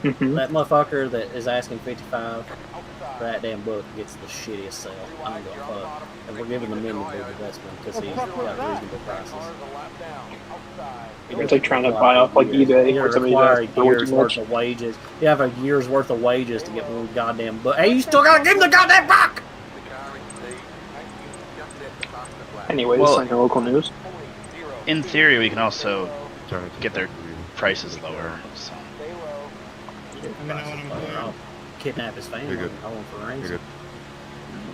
Mm-hmm. That motherfucker that is asking 55 for that damn book gets the shittiest sale. I don't give a fuck. And we're giving the men the big investment because he's got reasonable prices. It's like trying to buy off like eBay You or somebody require a that's way year's too worth much. of wages. You have a year's worth of wages to get one goddamn book. Hey, you still gotta give him the goddamn book! Anyways, Well, on your local news. In theory, we can also get their prices lower. So. I'll kidnap his family and hold him for ransom.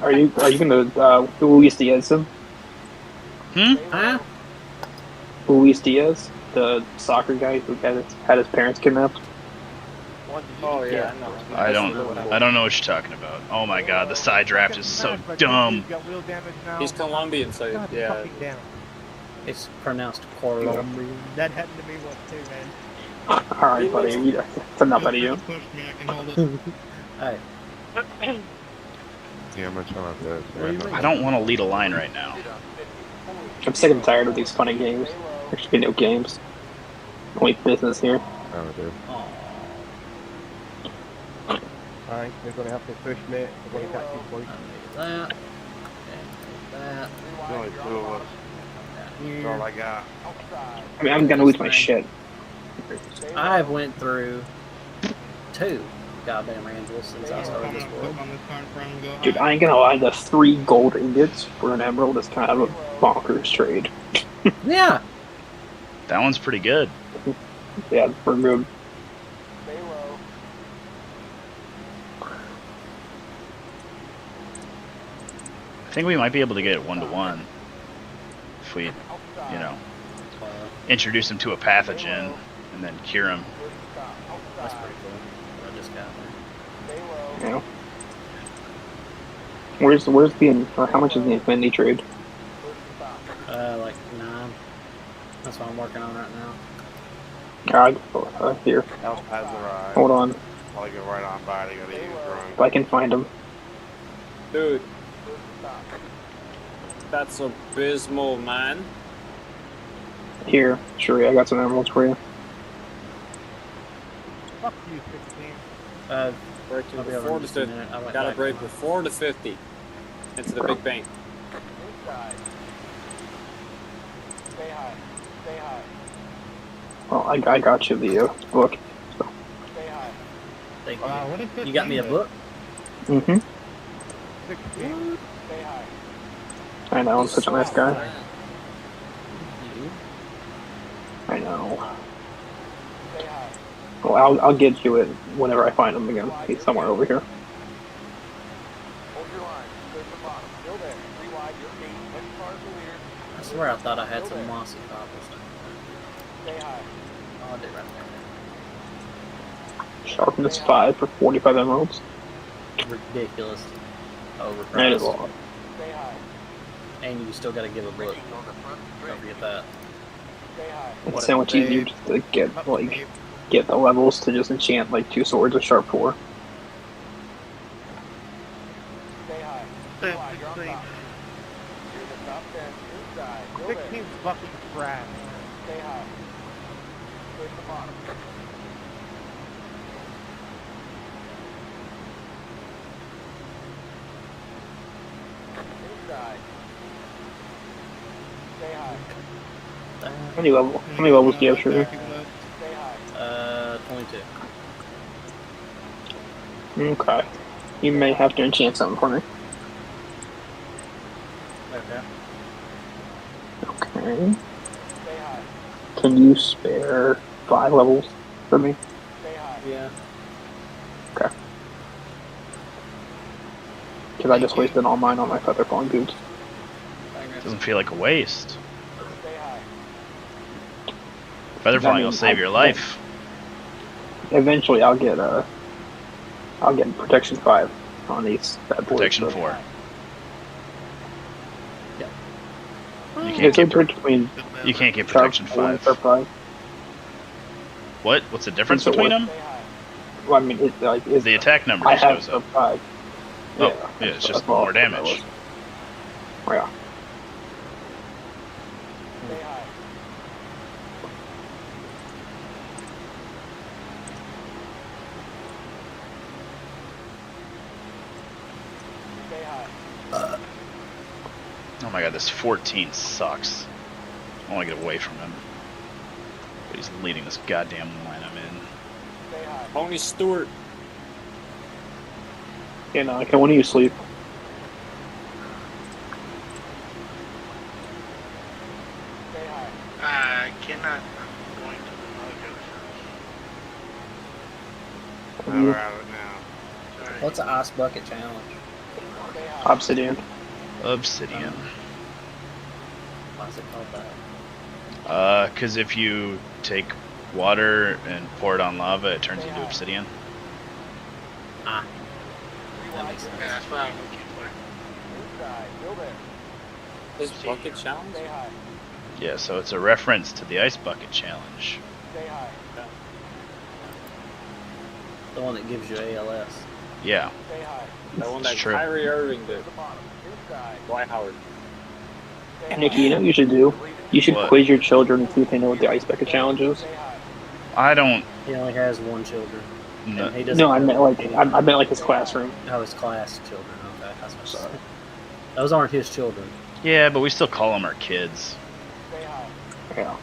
Are you gonna Luis Diaz him? Huh? Luis Diaz, the soccer guy who had his parents kidnapped. Oh yeah, I don't know what you're talking about. Oh my god, the side draft is so dumb. He's Colombian, so yeah. It's pronounced Colombian. That happened to me once too, man. Alright, buddy, that's enough out of you. Hey. Yeah, I'm gonna try my best. I don't want to lead a line right now. I'm sick and tired of these funny games. There should be no games. Only business here. Oh, dude. Alright, they're gonna have to push me. We're gonna catch you, boys. That. That. There's only 2 of us. That's all I got. I mean, I'm gonna lose my shit. I went through 2 goddamn angels since I started this world. Dude, I ain't gonna lie, the 3 gold ingots for an emerald is kind of a bonkers trade. Yeah! That one's pretty good. Yeah, we're good. I think we might be able to get it 1-to-1 if we, introduce him to a pathogen and then cure him. That's pretty cool. I just got there. Yeah. Where's the how much is the Infinity trade? Like 9. That's what I'm working on right now. Alright, here. Hold on. I'll get right on by. They gotta use run. If I can find him. Dude. That's abysmal, man. Here, sure, I got some emeralds for you. Fuck you, 16. Break before the 50. Gotta break before the 50. Into the big bank. Inside. Stay high. Stay high. Well, I got you the book. So. Stay high. Thank you. You got me a book? Mm-hmm. 16. Stay high. I know, I'm such a nice guy. I know. Stay high. Well, I'll get you it whenever I find him again. He's somewhere over here. Hold your line. Clear the bottom. Still there. Rewind your feet. When cars are weird. I swear I thought I had some mossy coppers. Stay high. Oh, I did right Sharpness 5 for 45 emeralds. there. Ridiculous. Overpriced. That is a lot. Stay high. And you still got to give a book. Don't forget that. Stay high. It's so much easier just to get the levels to just enchant like 2 swords with sharp 4. Stay high. Stay high. You're on top. You're in the top 10. Inside. Still there. 16's fucking trash. Stay high. Clear the bottom. Inside. Stay high. How many levels do you have, Sugar? Stay high. 22. Okay. You may have to enchant something for me. Okay. Okay. Stay high. Can you spare 5 levels for me? Stay high. Yeah. Okay. Because I just wasted all mine on my feather falling boots. Doesn't feel like a waste. Stay high. Feather falling will save your life. Eventually, I'll get protection 5 on these bad boys. Protection 4. Yeah. You Is can't there get between you can't get sharp protection 4 and 5. sharp 5? What? What's the difference So between what- them? Well, I mean, it's like The attack number I just have goes sharp up. 5. Oh, Yeah, yeah, it's so just that's all more that damage. was. Yeah. Stay high. Stay high. Oh my god, this 14 sucks. I want to get away from him. But he's leading this goddamn line I'm in. Stay high. Pony Stewart. Yeah, no, can one of you sleep? Stay high. I cannot. I'm going to the We're out of it now. Sorry. What's an ice bucket challenge? Stay high. Obsidian. Obsidian. Why is it called that? Because if you take water and pour it on lava, it turns into obsidian. Ah. That makes sense. Yeah, that's what I'm looking for. Inside. Still there. This bucket challenge? Stay high. Yeah, so it's a reference to the ice bucket challenge. Stay high. The one that gives you ALS. Yeah. Stay high. That one It's that true. Kyrie Irving did. To the bottom. Inside. Dwight Howard. Stay Nikki, high. you know what you should do? You should What? quiz your children and see if they know what the ice bucket challenge is. Stay high. I don't. He only has one children. No, And he doesn't No, I know meant like any- I meant like his classroom. Oh, his class children. Okay, that's what I said. Those aren't his children. yeah, but we still call them our kids Stay high. Yeah.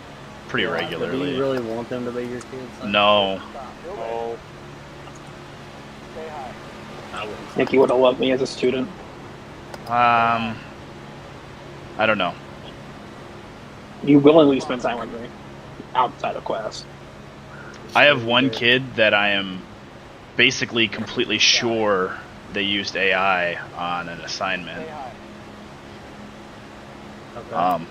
pretty Yeah, but regularly. do you really want them to be your kids? No. Stop. Still there. Oh, Stay high. I wouldn't. Nikki would have loved me as a student. I don't know. You willingly spend time with me outside of class. I have one kid that I am basically completely sure they used AI on an assignment. Stay high. Okay.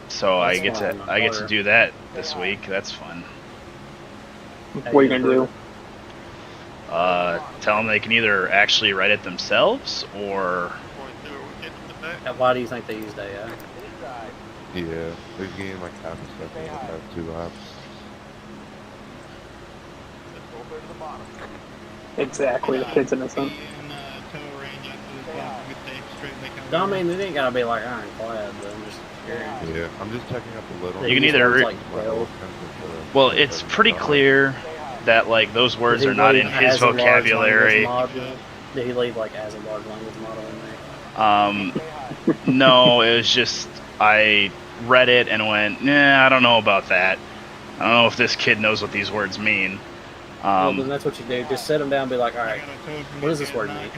So That's I get to do that this week. That's fun. What are you gonna do? Tell them they can either actually write it themselves or. Why do you think they used AI? Yeah, they're getting like half a second with that 2 laps. Exactly, the kid's innocent. No, I mean, it ain't gotta be like ironclad, but I'm just curious. Yeah, I'm just checking up a little. You can either. Well, it's pretty clear that like those words are not in his vocabulary. Did he leave like as a large language model in there? No, it was just I read it and went, nah, I don't know about that. I don't know if this kid knows what these words mean. Well, then that's what you do. Just sit them down and be like, all right, what does this word mean?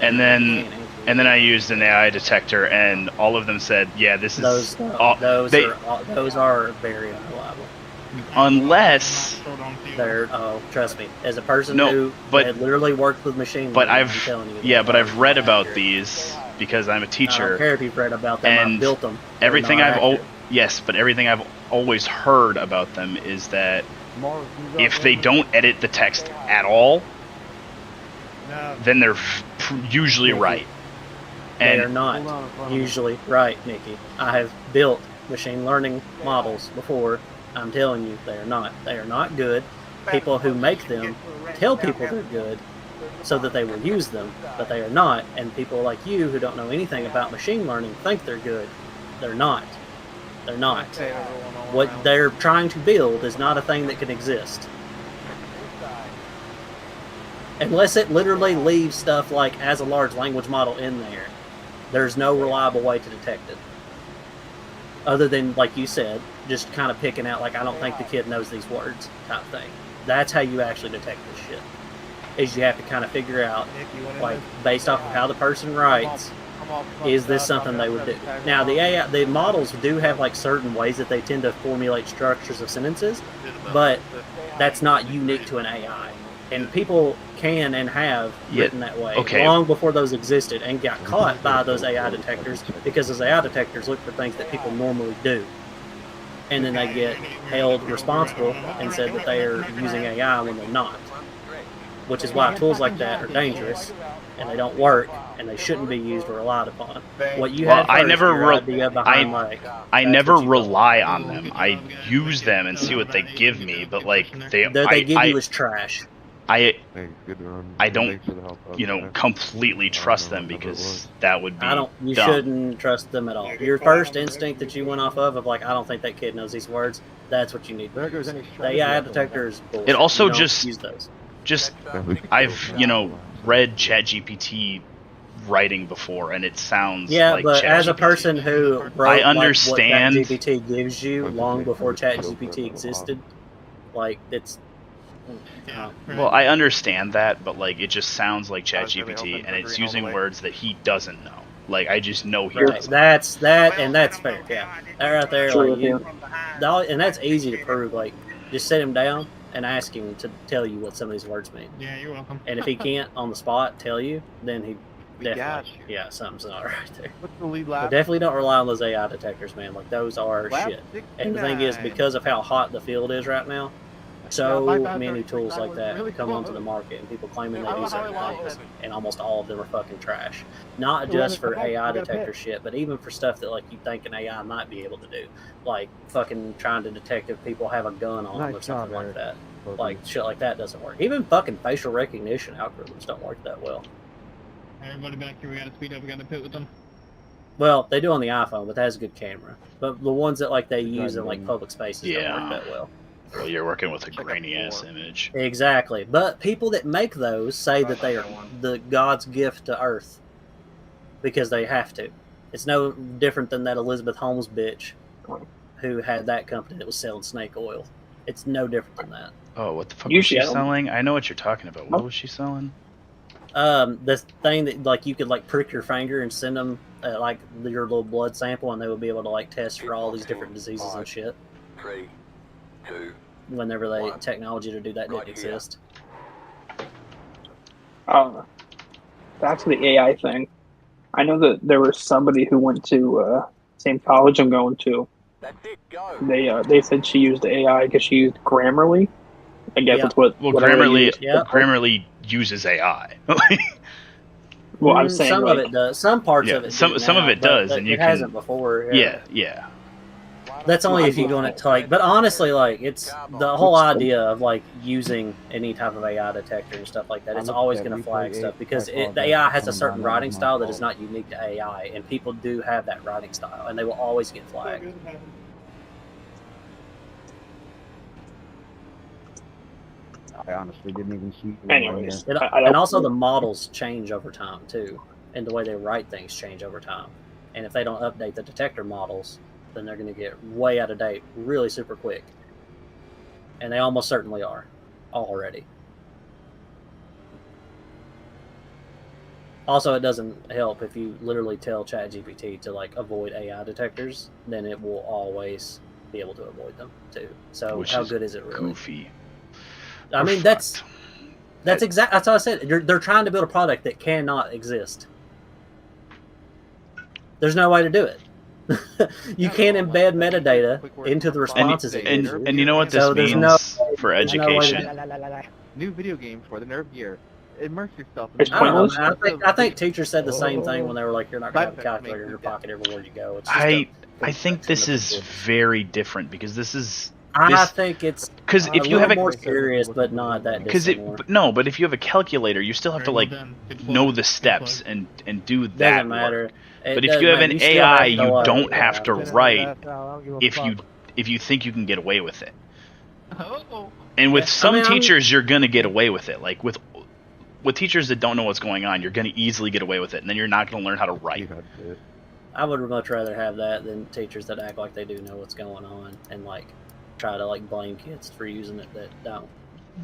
And then I used an AI detector, and all of them said, yeah, this is... Those are very unreliable. Unless... Trust me, as a person who had literally worked with machine learning, I'm telling you. Yeah, but I've read about these because I'm a teacher. I don't care if you've read about them, I've built them. Everything yes, but everything I've always heard about them is that if they don't edit the text at all, then they're usually right. They are not usually right, Nikki. I have built machine learning models before. I'm telling you, they are not. They are not good. People who make them tell people they're good so that they will use them, but they are not. And people like you who don't know anything about machine learning think they're good. They're not. They're not. What they're trying to build is not a thing that can exist. Unless it literally leaves stuff like as a large language model in there, there's no reliable way to detect it. Other than, like you said, just kind of picking out, like, I don't think the kid knows these words type thing. That's how you actually detect this shit. Is you have to kind of figure out, like, based off of how the person writes, is this something they would do? Now, the models do have, like, certain ways that they tend to formulate structures of sentences, but that's not unique to an AI. And people can and have written that way long before those existed and got caught by those AI detectors because those AI detectors look for things that people normally do. And then they get held responsible and said that they are using AI when they're not. Which is why tools like that are dangerous and they don't work and they shouldn't be used or relied upon. What you had I first, never your idea behind, like, I never rely on them. I use them and see what they give me, but like they give you is trash. I don't, completely trust them because that would be You dumb. shouldn't trust them at all. Your first instinct that you went off of like, I don't think that kid knows these words, that's what you need to use. The AI detectors, bullshit. It also use those. I've, read ChatGPT writing before, and it sounds like but ChatGPT. as a person who wrote I understand what ChatGPT gives you long before ChatGPT existed, like, it's... Well, I understand that, but like it just sounds like ChatGPT, and it's using words that he doesn't know. Like I just know he doesn't. That's fair. Yeah, that right there, and that's easy to prove. Like, just sit him down and ask him to tell you what some of these words mean. Yeah, you're welcome. And if he can't on the spot tell you, then he definitely, something's not right there. What's the lead But lap? definitely don't rely on those AI detectors, man. Like, those are shit. And the thing is, because of how hot the field is right now, so many tools like that come onto the market, and people claiming they do certain things, and almost all of them are fucking trash. Not just for AI detector shit, but even for stuff that, like, you think an AI might be able to do, like fucking trying to detect if people have a gun on them or something like that. Like, shit like that doesn't work. Even fucking facial recognition algorithms don't work that well. Everybody back here, we gotta speed up, we gotta pit with them. Well, they do on the iPhone, but that has a good camera. But the ones that, like, they use in, like, public spaces don't work that well. Well, you're working with a grainy-ass image. Exactly. But people that make those say that they are the God's gift to Earth because they have to. It's no different than that Elizabeth Holmes bitch who had that company that was selling snake oil. It's no different than that. Oh, what the fuck was she selling? I know what you're talking about. What was she selling? This thing that, like, you could, like, prick your finger and send them, like, your little blood sample, and they would be able to, like, test for all these different diseases and shit. 3, 2, whenever the technology to do that didn't exist. Back to the AI thing. I know that there was somebody who went to same college I'm going to. They said she used AI because she used Grammarly. I guess that's what. Well, Grammarly uses AI. Well, I was saying some like, of it does. Some parts of it. Some of it does, and you can. Hasn't before. Yeah. That's only if you go into like. But honestly, like it's the whole idea of like using any type of AI detector and stuff like that. It's always going to flag stuff because the AI has a certain writing style that is not unique to AI, and people do have that writing style, and they will always get flagged. I honestly didn't even see. Anyways, and also the models change over time too, and the way they write things change over time. And if they don't update the detector models, then they're going to get way out of date really super quick. And they almost certainly are already. Also, it doesn't help if you literally tell ChatGPT to like avoid AI detectors, then it will always be able to avoid them too. So how good is it really? Goofy. I mean, that's exactly that's what I said. They're trying to build a product that cannot exist. There's no way to do it. You can't embed metadata into the responses. And you know what this means for education? New video game for the nerve gear. Immerse yourself. I think teachers said the same thing when they were like, "You're not going to have a calculator in your pocket everywhere you go." It's just I think this is very different because this is. I think it's because if you have more serious, but not that dissimilar. But if you have a calculator, you still have to like know the steps and do that. Doesn't matter. But if you have an AI, you don't have to write if you think you can get away with it. And with some teachers, you're gonna get away with it. Like with teachers that don't know what's going on, you're gonna easily get away with it, and then you're not gonna learn how to write. I would much rather have that than teachers that act like they do know what's going on and like try to like blame kids for using it that don't.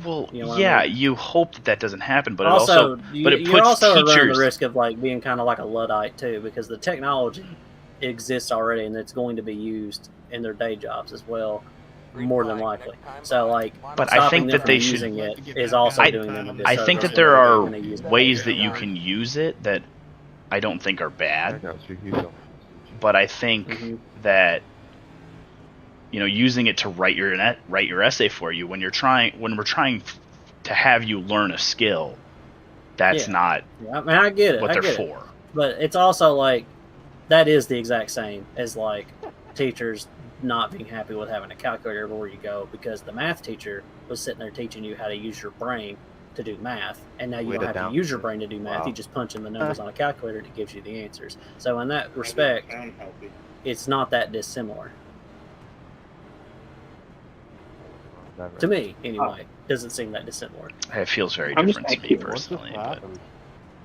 Well, you know yeah, I mean? You hope that doesn't happen, but also, it you're puts also teachers running the risk of like being kind of like a Luddite too, because the technology exists already and it's going to be used in their day jobs as well, more than likely. So like, but I think that they should using it is also doing them a disservice. I think that there are ways that you can use it that I don't think are bad, but I think that using it to write your essay for you when we're trying to have you learn a skill, that's not. Yeah, I mean, I get it. What they're for. But it's also like that is the exact same as like teachers not being happy with having a calculator everywhere you go because the math teacher was sitting there teaching you how to use your brain to do math, and now you don't have to use your brain to do math. You just punch in the numbers on a calculator and it gives you the answers. So in that respect, it's not that dissimilar. To me, anyway, doesn't seem that dissimilar. It feels very different to me personally, but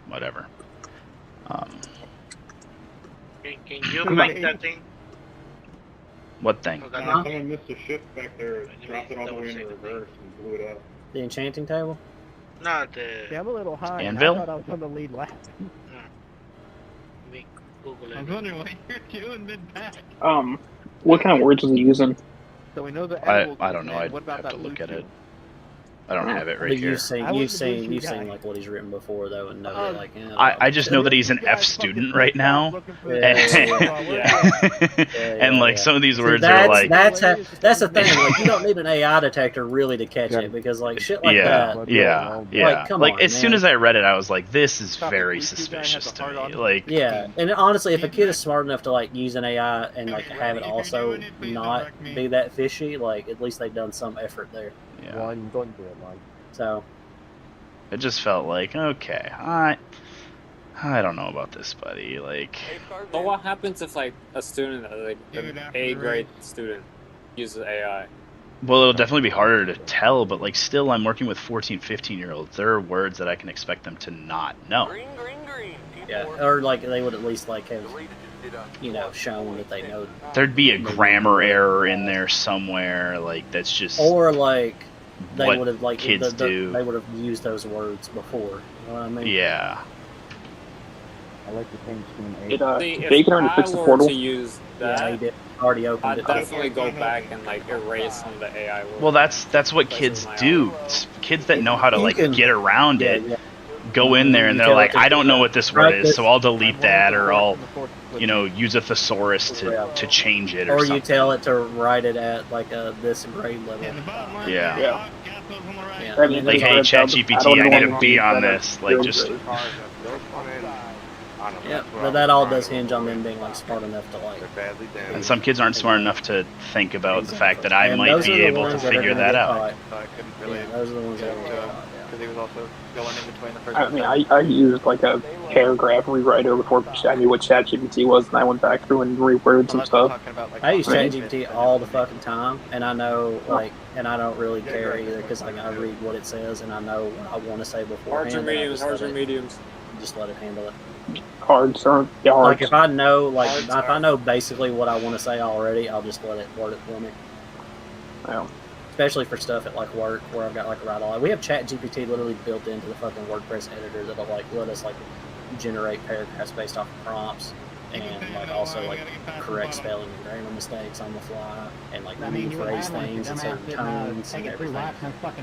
whatever. Can you make that thing? What thing? Someone missed a shift back there, dropped it all the way into reverse and blew it up. The enchanting table? Not the... Yeah, I'm a little high. Anvil? I thought I was on the lead lap. I was wondering what you're doing mid-pack. What kind of words was he using? So we know the I don't know. I'd have to look at it. I don't have it right here. You've seen like what he's written before though, and know that, like. I just know that he's an F student right now, and like some of these words are like. That's the thing. Like you don't need an AI detector really to catch it because like shit like that. Yeah. Like, come on, as soon as I read it, I was like, this is very suspicious to me. Like. Yeah, and honestly, if a kid is smart enough to like use an AI and like have it also not be that fishy, like at least they've done some effort there. Yeah. So it just felt like, okay, I don't know about this, buddy. Like, but what happens if like a student, like an A grade student, uses AI? Well, it'll definitely be harder to tell, but like still, I'm working with 14, 15-year-olds. There are words that I can expect them to not know. Yeah, or like they would at least like have, shown that they know. There'd be a grammar error in there somewhere, like that's just. Or like they would have like kids do. They would have used those words before. You know what I mean? Yeah. I like the thing Bacon already fixed the portal. To use that, yeah, he did. Already opened I'd it. definitely go back and like erase some of the AI words. Well, that's what kids do. Kids that know how to like get around it. go in there and they're like, I don't know what this word is, so I'll delete that, or I'll, use a thesaurus to change it, or something. you tell it to write it at like this grade level. Yeah. Like, hey, ChatGPT, I need a B on this. Like, just. Yeah, but that all does hinge on them being like smart enough to like. And some kids aren't smart enough to think about the fact that I might be able to figure that out. Yeah, those are the ones that are because he was also going in between the first. I mean, I used like a paragraph rewriter before I knew what ChatGPT was, and I went back through and reworded some stuff. I use ChatGPT all the fucking time, and I know and I don't really care either because like I read what it says and I know what I want to say beforehand. Hards or mediums. Just let it handle it. Hards or like if I know basically what I want to say already, I'll just let it word it for me. Yeah. Especially for stuff at like work where I've got like write all. We have ChatGPT literally built into the fucking WordPress editor that'll like let us like generate paragraphs based off of prompts and like also like correct spelling and grammar mistakes on the fly and like rephrase things in certain tones and everything,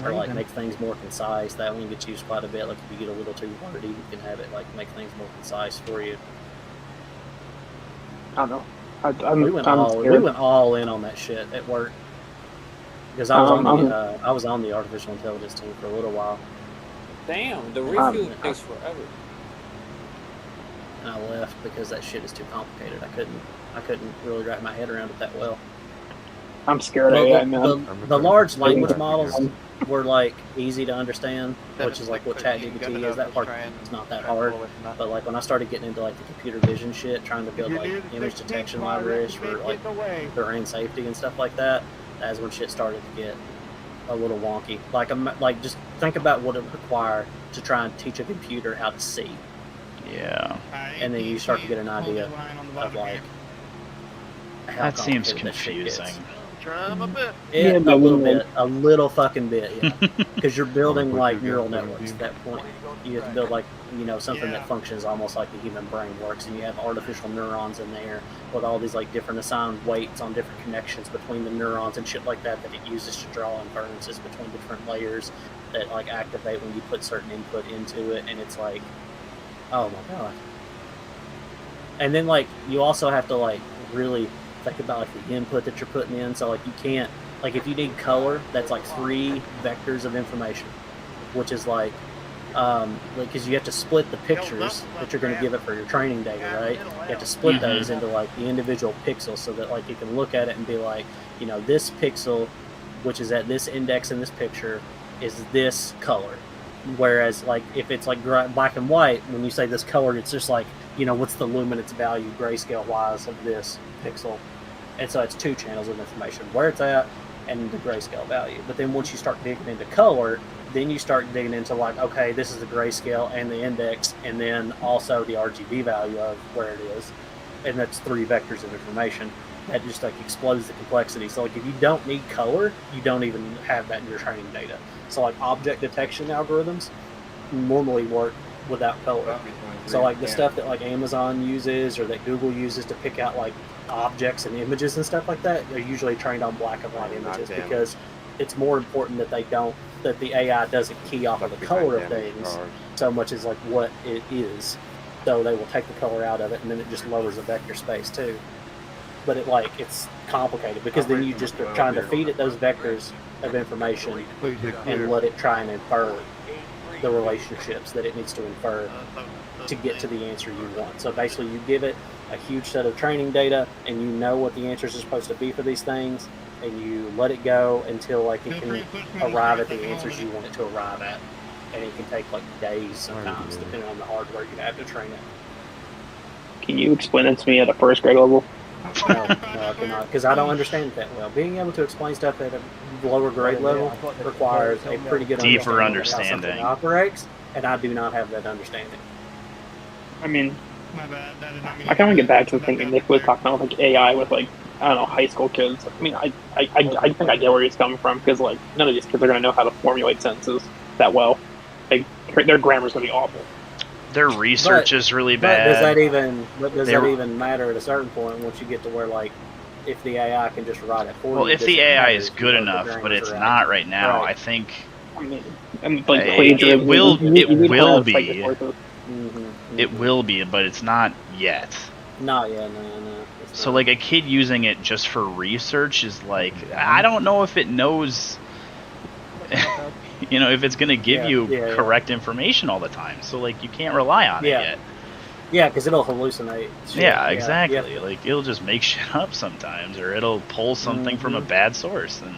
or like make things more concise. That one gets used quite a bit. Like if you get a little too wordy, you can have it like make things more concise for you. I don't know. We went all in on that shit at work because I was on the artificial intelligence team for a little while. Damn, the refuel takes forever. And I left because that shit is too complicated. I couldn't really wrap my head around it that well. I'm scared of AI, man. The large language models were like easy to understand, which is like what ChatGPT is. That part is not that hard. But like when I started getting into like the computer vision shit, trying to build like image detection libraries for like their own safety and stuff like that, that's when shit started to get a little wonky. Like just think about what it would require to try and teach a computer how to see. Yeah. And then you start to get an idea of like how that seems confusing. A little fucking bit, yeah. Because you're building like neural networks at that point. You have to build like something that functions almost like the human brain works, and you have artificial neurons in there with all these like different assigned weights on different connections between the neurons and shit like that it uses to draw inferences between different layers that like activate when you put certain input into it, and it's like, oh my god. And then like you also have to like really think about like the input that you're putting in. So like you can't, like if you need color, that's like 3 vectors of information, which is like because you have to split the pictures that you're going to give it for your training data, right? You have to split those into like the individual pixels so that like you can look at it and be like, this pixel, which is at this index in this picture, is this color. Whereas like if it's like black and white, when you say this color, it's just like, what's the luminance value grayscale wise of this pixel. And so it's 2 channels of information, where it's at and the grayscale value. But then once you start digging into color, then you start digging into like, okay, this is the grayscale and the index, and then also the RGB value of where it is. And that's 3 vectors of information. That just like explodes the complexity. So like if you don't need color, you don't even have that in your training data. So like object detection algorithms normally work without color. So like the stuff that like Amazon uses or that Google uses to pick out like objects and images and stuff like that, they're usually trained on black and white images because it's more important that that the AI doesn't key off of the color of things so much as like what it is. So they will take the color out of it, and then it just lowers the vector space too. But it's complicated because then you just are trying to feed it those vectors of information and let it try and infer the relationships that it needs to infer to get to the answer you want. So basically you give it a huge set of training data and you know what the answers are supposed to be for these things, and you let it go until like it can arrive at the answers you want it to arrive at. And it can take like days sometimes depending on the hardware you have to train it. Can you explain it to me at a first grade level? No, I cannot, because I don't understand it that well. Being able to explain stuff at a lower grade level requires a pretty good deeper understanding of how something operates, and I do not have that understanding. I mean, I kind of get back to thinking Nick was talking about like AI with like, I don't know, high school kids. I mean, I think I get where he's coming from, because like none of these kids are going to know how to formulate sentences that well. Like their grammar's going to be awful. Their research is really bad. But does that even matter at a certain point once you get to where like if the AI can just write it for you? Well, if the AI is good enough, but it's not right now. Right. I think I mean, like plagiarism. It will be. Mm-hmm. It will be, but it's not yet. Not yet, no. So like a kid using it just for research is like, I don't know if it knows, you know, if it's going to give you correct information all the time. So like you can't rely on it yet. Yeah, because it'll hallucinate. Shit. Yeah, exactly. Like it'll just make shit up sometimes, or it'll pull something from a bad source. And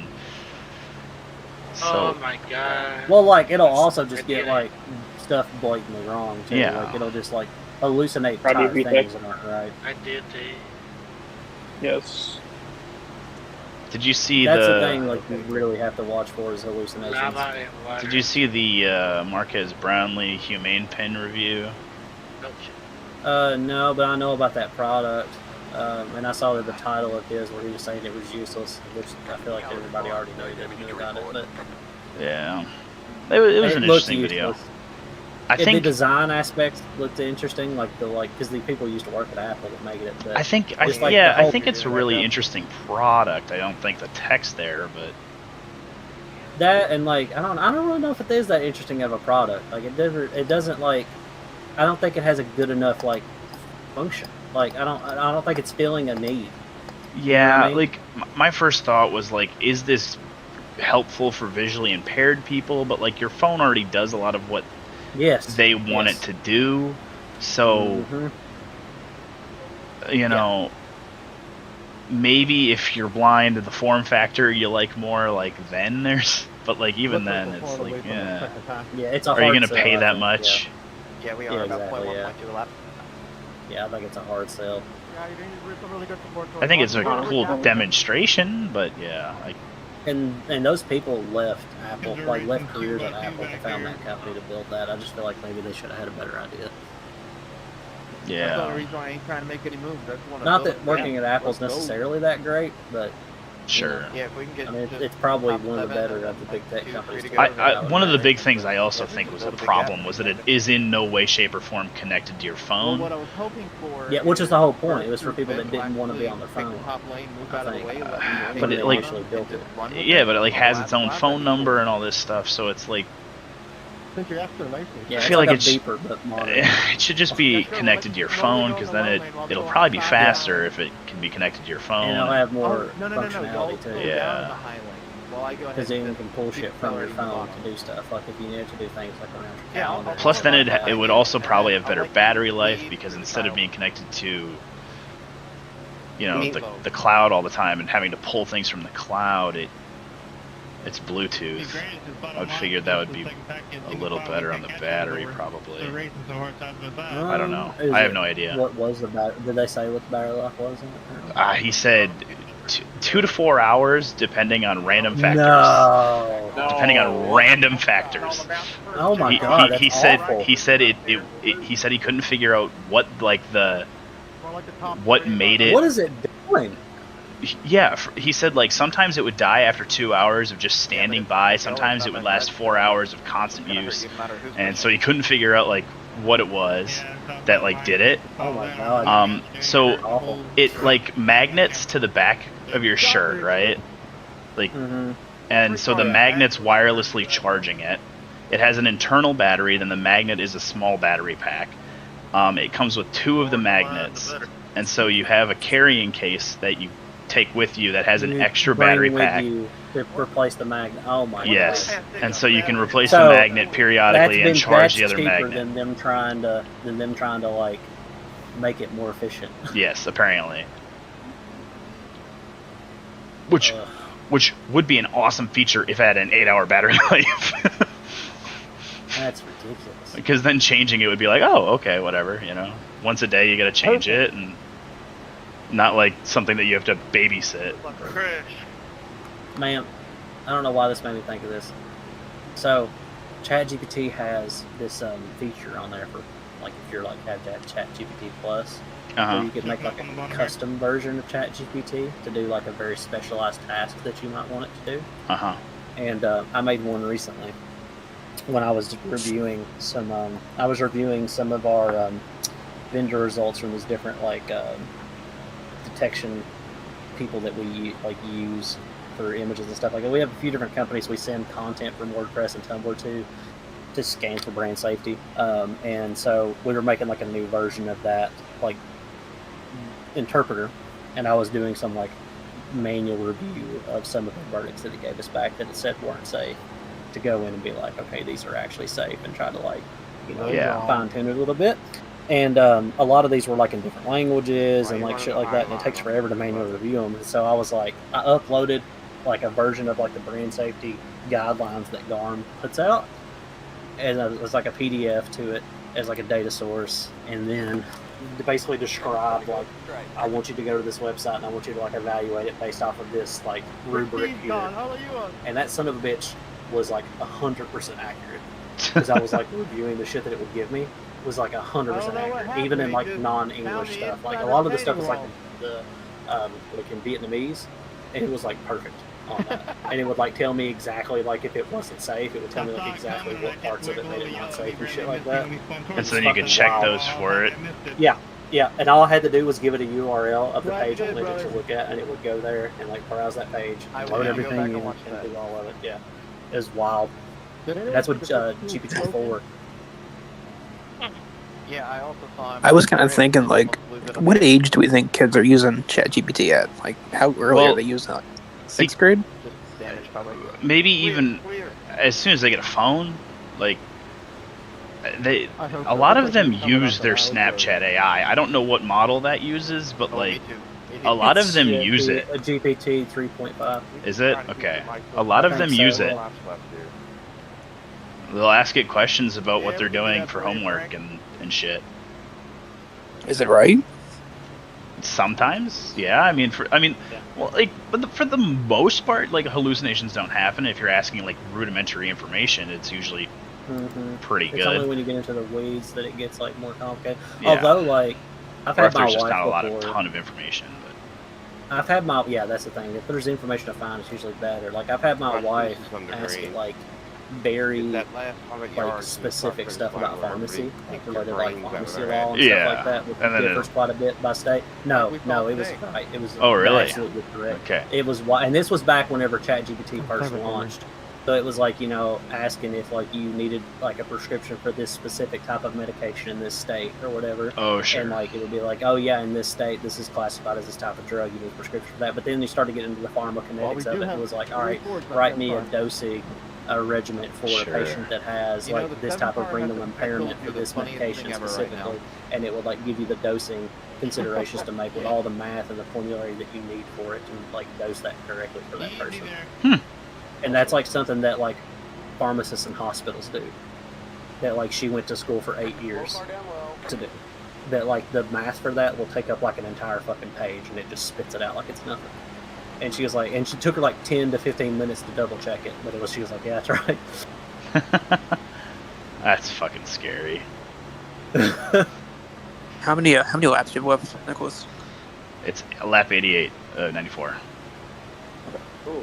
so, oh my god. Well, like it'll also just get like stuff blatantly wrong too. Yeah. Like it'll just like hallucinate entire things that aren't right. I did the. Yes. Did you see That's the thing? Like you really have to watch for is hallucinations. Did you see the Marquez Brownlee Humane Pen review? No, but I know about that product, and I saw that the title of his where he was saying it was useless, which I feel like everybody already knew about it. But yeah, it was an interesting video. I think the design aspects looked interesting, because the people used to work at Apple that make it. But I think it's a really interesting product. I don't think the tech's there, but that and like I don't really know if it is that interesting of a product. Like it doesn't like. I don't think it has a good enough like function. Like I don't think it's filling a need. Yeah, you know what I mean? like my first thought was like, is this helpful for visually impaired people? But like your phone already does a lot of what they want it to do. So you know, maybe if you're blind, the form factor you like more, like then there's. But like even then, it's like it's a are hard you gonna sell, pay I that think, much? Yeah, we are about exactly, 0.1.2 left. Yeah, I think it's a hard sell. I think it's a cool demonstration, but yeah. And those people left Apple, like left careers at Apple and found that company to build that. I just feel like maybe they should have had a better idea. Yeah. That's the only reason I ain't trying to make any moves. That's one. Not that working at Apple's necessarily that great, but sure. Yeah, if we can get. I mean, it's probably one of the better of the big tech companies. One of the big things I also think was a problem was that it is in no way, shape, or form connected to your phone. Well, what I was hoping for. Yeah, which is the whole point. It was for people that didn't want to be on their phone. But it like, yeah, but it like has its own phone number and all this stuff, so it's like. Yeah, I feel like it should just be connected to your phone, because then it'll probably be faster if it can be connected to your phone. And it'll have more functionality too. Yeah. Because then you can pull shit from your phone to do stuff, like if you needed to do things like around your calendar. Plus, then it would also probably have better battery life, because instead of being connected to, you know, the cloud all the time and having to pull things from the cloud, it's Bluetooth. I would figure that would be a little better on the battery, probably. I don't know. I have no idea. What was the battery? Did they say what the battery life was in it? He said 2 to 4 hours, depending on random factors. No. Depending on random factors. Oh my god, that's he said awful. he said he said he couldn't figure out what what made it. What is it doing? Yeah, he said like sometimes it would die after 2 hours of just standing by. Sometimes it would last 4 hours of constant use, and so he couldn't figure out like what it was that like did it. Oh my god. So it like magnets to the back of your shirt, right? Like, and so the magnet's wirelessly charging it. It has an internal battery. Then the magnet is a small battery pack. It comes with 2 of the magnets, and so you have a carrying case that you take with you that has an extra battery pack. You to replace the magnet. Oh my god. Yes, and so you can replace the magnet periodically and charge the other magnet. Than them trying to like make it more efficient. Yes, apparently. Which would be an awesome feature if it had an 8-hour battery life. That's ridiculous. Because then changing it would be like, oh, okay, whatever, you know. Once a day you gotta change it, and not like something that you have to babysit. Man, I don't know why this made me think of this. So, ChatGPT has this feature on there for like if you're like have that ChatGPT Plus, where you could make like a custom version of ChatGPT to do like a very specialized task that you might want it to do. And I made one recently when I was reviewing some. I was reviewing some of our vendor results from these different like detection people that we like use for images and stuff like that. We have a few different companies we send content from WordPress and Tumblr to scan for brand safety. And so we were making like a new version of that like interpreter, and I was doing some like manual review of some of the verdicts that it gave us back that it said weren't safe, to go in and be like, okay, these are actually safe, and try to like, you know, fine tune it a little bit. And a lot of these were like in different languages and like shit like that, and it takes forever to manually review them. And so I was like, I uploaded like a version of like the brand safety guidelines that GARM puts out, and it was like a PDF to it as like a data source, and then basically described like, I want you to go to this website and I want you to like evaluate it based off of this like rubric here. And that son of a bitch was like 100% accurate, because I was like reviewing the shit that it would give me was like 100% accurate, even in like non-English stuff. Like a lot of the stuff was like the like in Vietnamese, and it was like perfect on that. And it would like tell me exactly like if it wasn't safe, it would tell me like exactly what parts of it made it not safe and shit like that. And so then you could check those for it. Yeah, yeah. And all I had to do was give it a URL of the page I wanted it to look at, and it would go there and like browse that page, load everything in, and do all of it. Yeah, it was wild. And that's what GPT-4. Yeah, I also saw. I was kind of thinking, like, what age do we think kids are using ChatGPT at? Like, how early are they using it? 6th grade? Maybe even as soon as they get a phone. Like, a lot of them use their Snapchat AI. I don't know what model that uses, but like, a lot of them use it. A GPT 3.5. Is it? Okay. A lot of them use it. They'll ask it questions about what they're doing for homework and shit. Is it right? Sometimes, yeah. I mean, well, like, but for the most part, like, hallucinations don't happen. If you're asking like rudimentary information, it's usually pretty good. It's only when you get into the weeds that it gets like more complicated. Yeah. Although, like, I've had my wife just not before. a ton of information. But I've had my that's the thing. If there's information to find, it's usually better. Like I've had my wife ask it like very like specific stuff about pharmacy, like related like pharmacy law and stuff like that, which differs quite a bit by state. No, it was right. It was absolutely correct. Okay. It was, and this was back whenever ChatGPT first launched. So it was like, you know, asking if like you needed like a prescription for this specific type of medication in this state or whatever. Oh, sure. And like it would be like, oh yeah, in this state this is classified as this type of drug, you need a prescription for that. But then you started getting into the pharmacokinetics of it. It was like, all right, write me a dosing regimen for a patient that has like this type of renal impairment for this medication specifically, and it would like give you the dosing considerations to make with all the math and the formulary that you need for it to like dose that correctly for that person. And that's like something that like pharmacists in hospitals do. That like she went to school for 8 years to do. That like the math for that will take up like an entire fucking page, and it just spits it out like it's nothing. And she was like, and she took her like 10 to 15 minutes to double check it, but she was like, yeah, that's right. That's fucking scary. How many laps do you have left, Nicholas? It's lap 88, 94.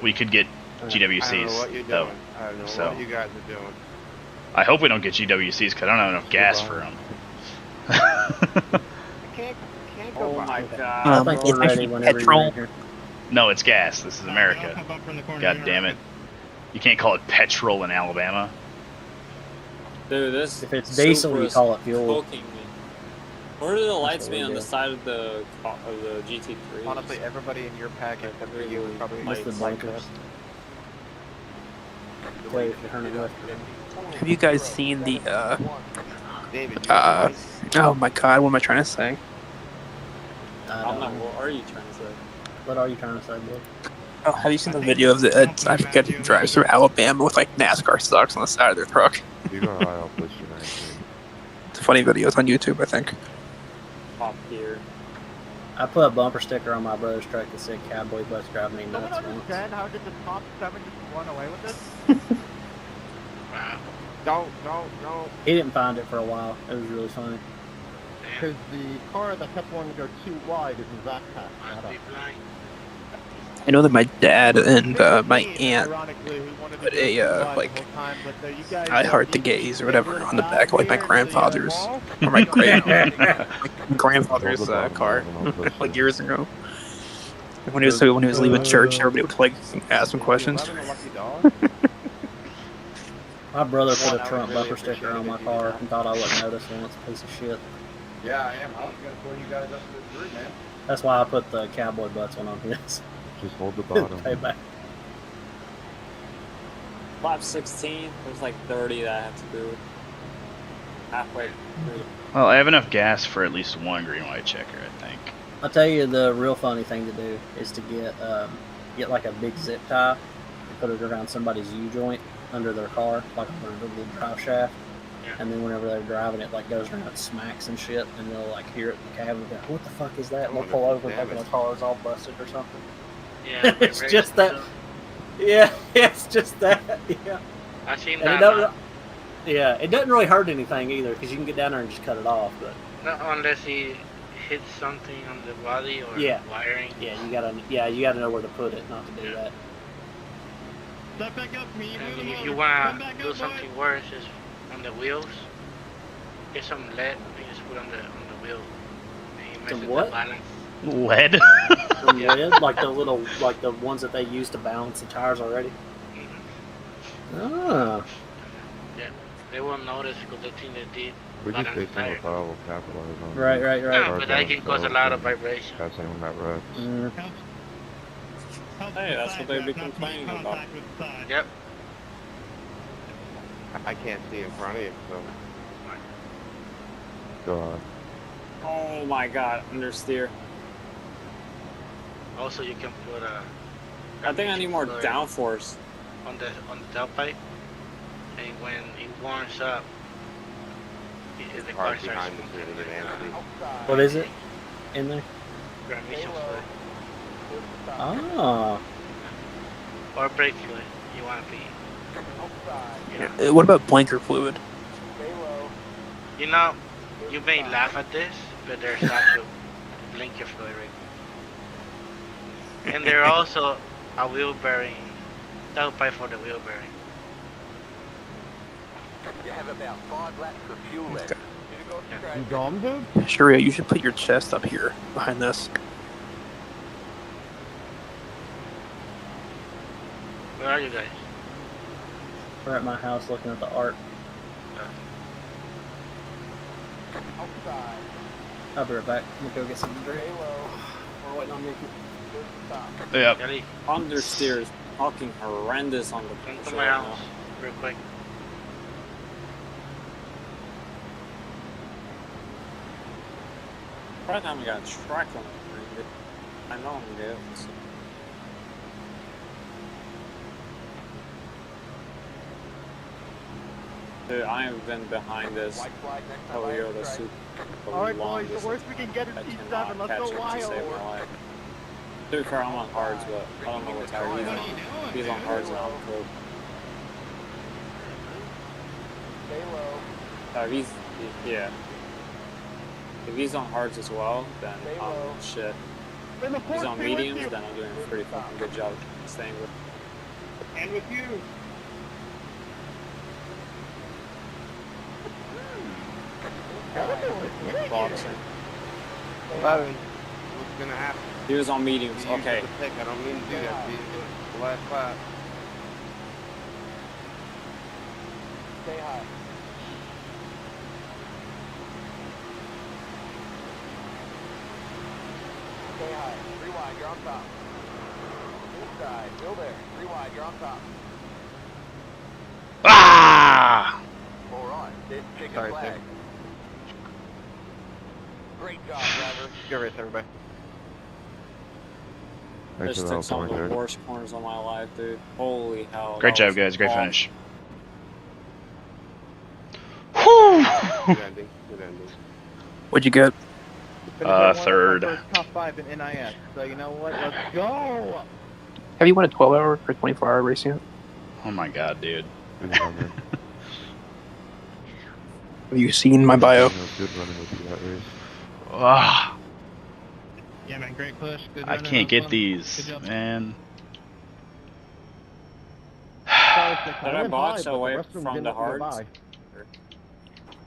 We could get GWCs. I don't know what you're doing. I don't know what you guys are doing. I hope we don't get GWCs because I don't have enough gas for them. Can't go my god. I think we're ready whenever you're here. No, it's gas. This is America. God damn it. You can't call it petrol in Alabama. Dude, this if it's diesel, you call it fuel. Where do the lights be on the side of the GT3? Honestly, everybody in your pack except for you is probably the blinkers. Have you guys seen the oh my god, what am I trying to say? What are you trying to say? What are you trying to say, boy? Oh, have you seen the video of the I forget who drives through Alabama with like NASCAR socks on the side of their truck? It's a funny video. It's on YouTube, I think. Top tier. I put a bumper sticker on my brother's truck that said "Cowboy Bus driving me nuts." How did the top 7 just run away with this? Don't. He didn't find it for a while. It was really funny. Because the car that kept wanting to go too wide is his backpack. I know that my dad and my aunt put a like I Heart the Gays or whatever on the back of like my grandfather's or my grandfather's car like years ago. When he was leaving church, everybody would like ask him questions. My brother put a Trump bumper sticker on my car and thought I wouldn't notice once. Piece of shit. Yeah, I am. I was gonna pull you guys up to the group, man. That's why I put the cowboy butts one on his. Just hold the bottom. Payback. Lap 16, there's like 30 that I have to do. Halfway through. Well, I have enough gas for at least one green white checker, I think. I'll tell you the real funny thing to do is to get like a big zip tie and put it around somebody's U-joint under their car, like under the little drive shaft. Yeah. And then whenever they're driving it, like goes around, smacks and shit, and they'll like hear it in the cab and go, "What the fuck is that?" And they'll pull over thinking the car's all busted or something. Yeah, it's just that. Yeah, it's just that. Yeah. I've seen and that. Yeah, it doesn't really hurt anything either because you can get down there and just cut it off. But not unless he hits something on the body or wiring. Yeah, you gotta know where to put it, not to do that. Step back up, me. And if you wanna do something worse, is on the wheels. Get some lead and just put on the wheel. Some what? Lead? Some lead, like the ones that they use to balance the tires already. Ah. Yeah, they won't notice because they think they did. We just say single file will capitalize on Right. No, but that can cause a lot of vibration. Passing on that road. Hey, that's what they've been complaining about. Yep. I can't see in front of you, so. Go on. Oh my god, understeer. Also, you can put a. I think I need more downforce on the tailpipe, and when it warms up, the car starts moving. What is it in there? Transmission fluid. Ah. Or brake fluid. You want to be. Yeah. What about blanker fluid? You know, you may laugh at this, but there's actual blinker fluid. And there's also a wheel bearing, tailpipe for the wheel bearing. You have about 5 laps of fuel left. You gone, dude? Sure, you should put your chest up here behind this. Where are you guys? We're at my house looking at the art. I'll be right back. I'm gonna go get some drink. We're waiting on Mickey. Yeah. Understeer is fucking horrendous on the Come to my house, real quick. Right now we got a track on it. I know I'm good. So. Dude, I have been behind this Toyota Super. Alright boys, the worst we can get is T7, let's go wild. To be fair, I'm on hards, but I don't know what tire he's on. He's on hards and I'm cool. Yeah. If he's on hards as well, then shit. If he's on mediums, then I'm doing a pretty fucking good job staying with. And with you. Boxer. What's gonna happen? He was on mediums, okay. I don't mean to do that, dude. The last lap. Stay high. Stay high. Rewind, you're on top. Inside, still there. Rewind, you're on top. Ah! Alright, then take a flag. Great job, driver. Good race, everybody. I just took some of the worst corners of my life, dude. Holy hell. Great job, guys. Great finish. Good ending. Good ending. What'd you get? Third. Top 5 in NIS. So you know what? Let's go. Have you won a 12-hour or 24-hour race yet? Oh my god, dude. Have you seen my bio? Good running with you that race. Ah. Yeah, man, great push. Good I can't get these, man. Did I box away from the hards?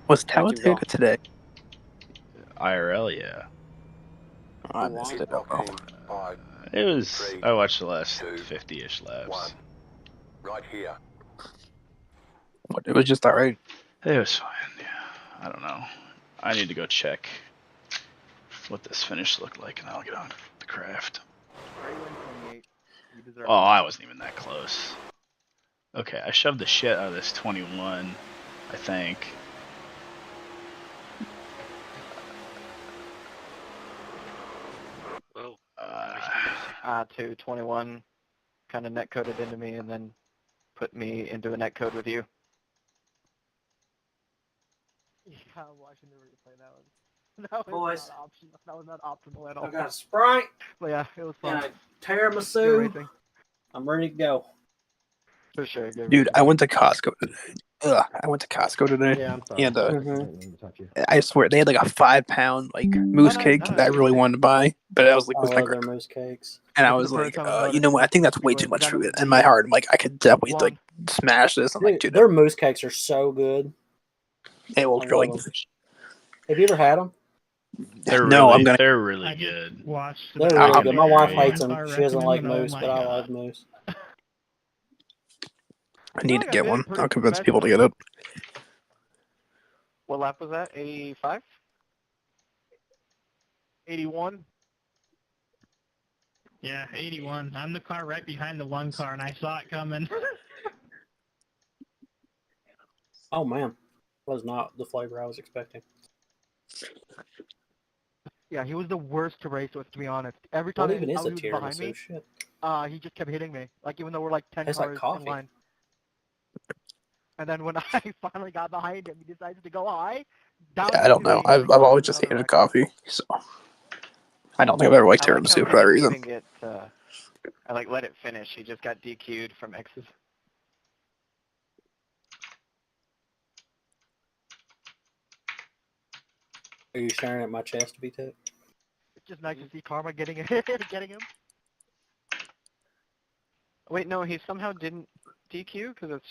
Was Talladega today? IRL, yeah. I missed it. Oh, It was. I watched the last 50-ish laps. Right here. it was just alright. It was fine. Yeah. I don't know. I need to go check what this finish looked like, and I'll get on the craft. Oh, I wasn't even that close. Okay, I shoved the shit out of this 21, I think. Whoa. To 21 kind of net coded into me and then put me into a net code with you. Yeah, I'm watching the replay now. That was Boys. not optional. That was not optimal at all. I got a Sprite. But yeah, it was fun. And a tiramisu. I'm ready to go. For sure. Dude, I went to Costco today. I went to Costco today. Yeah, I'm sorry. And I didn't mean to touch you. I swear they had like a 5-pound like moose cake that I really wanted to buy, but I was like, I love their moose cakes. and I was like, you know what? I think that's way too much food. In my heart, I'm like, I could definitely like smash this. I'm like, dude, their moose cakes are so good. They will really good. Have you ever had them? They're they're really good. They're really good. My wife hates them. She doesn't like moose, but I love moose. I need to get one. I'll convince people to get it. What lap was that? 85? 81? Yeah, 81. I'm the car right behind the one car, and I saw it coming. Oh, man. Was not the flavor I was expecting. Yeah, he was the worst to race with, to be honest. Every time What even is a he was behind me, shit? He just kept hitting me. Like, even though we're like 10 Tastes cars like coffee. in line. And then when I finally got behind him, he decided to go high. Yeah, I don't know. I've always just hated coffee, so I don't think I've ever liked tiramisu for that reason. I like let it finish. He just got DQ'd from X's. Are you staring at my chest, VTech? It's just nice to see Karma getting him. Wait, no, he somehow didn't DQ because it's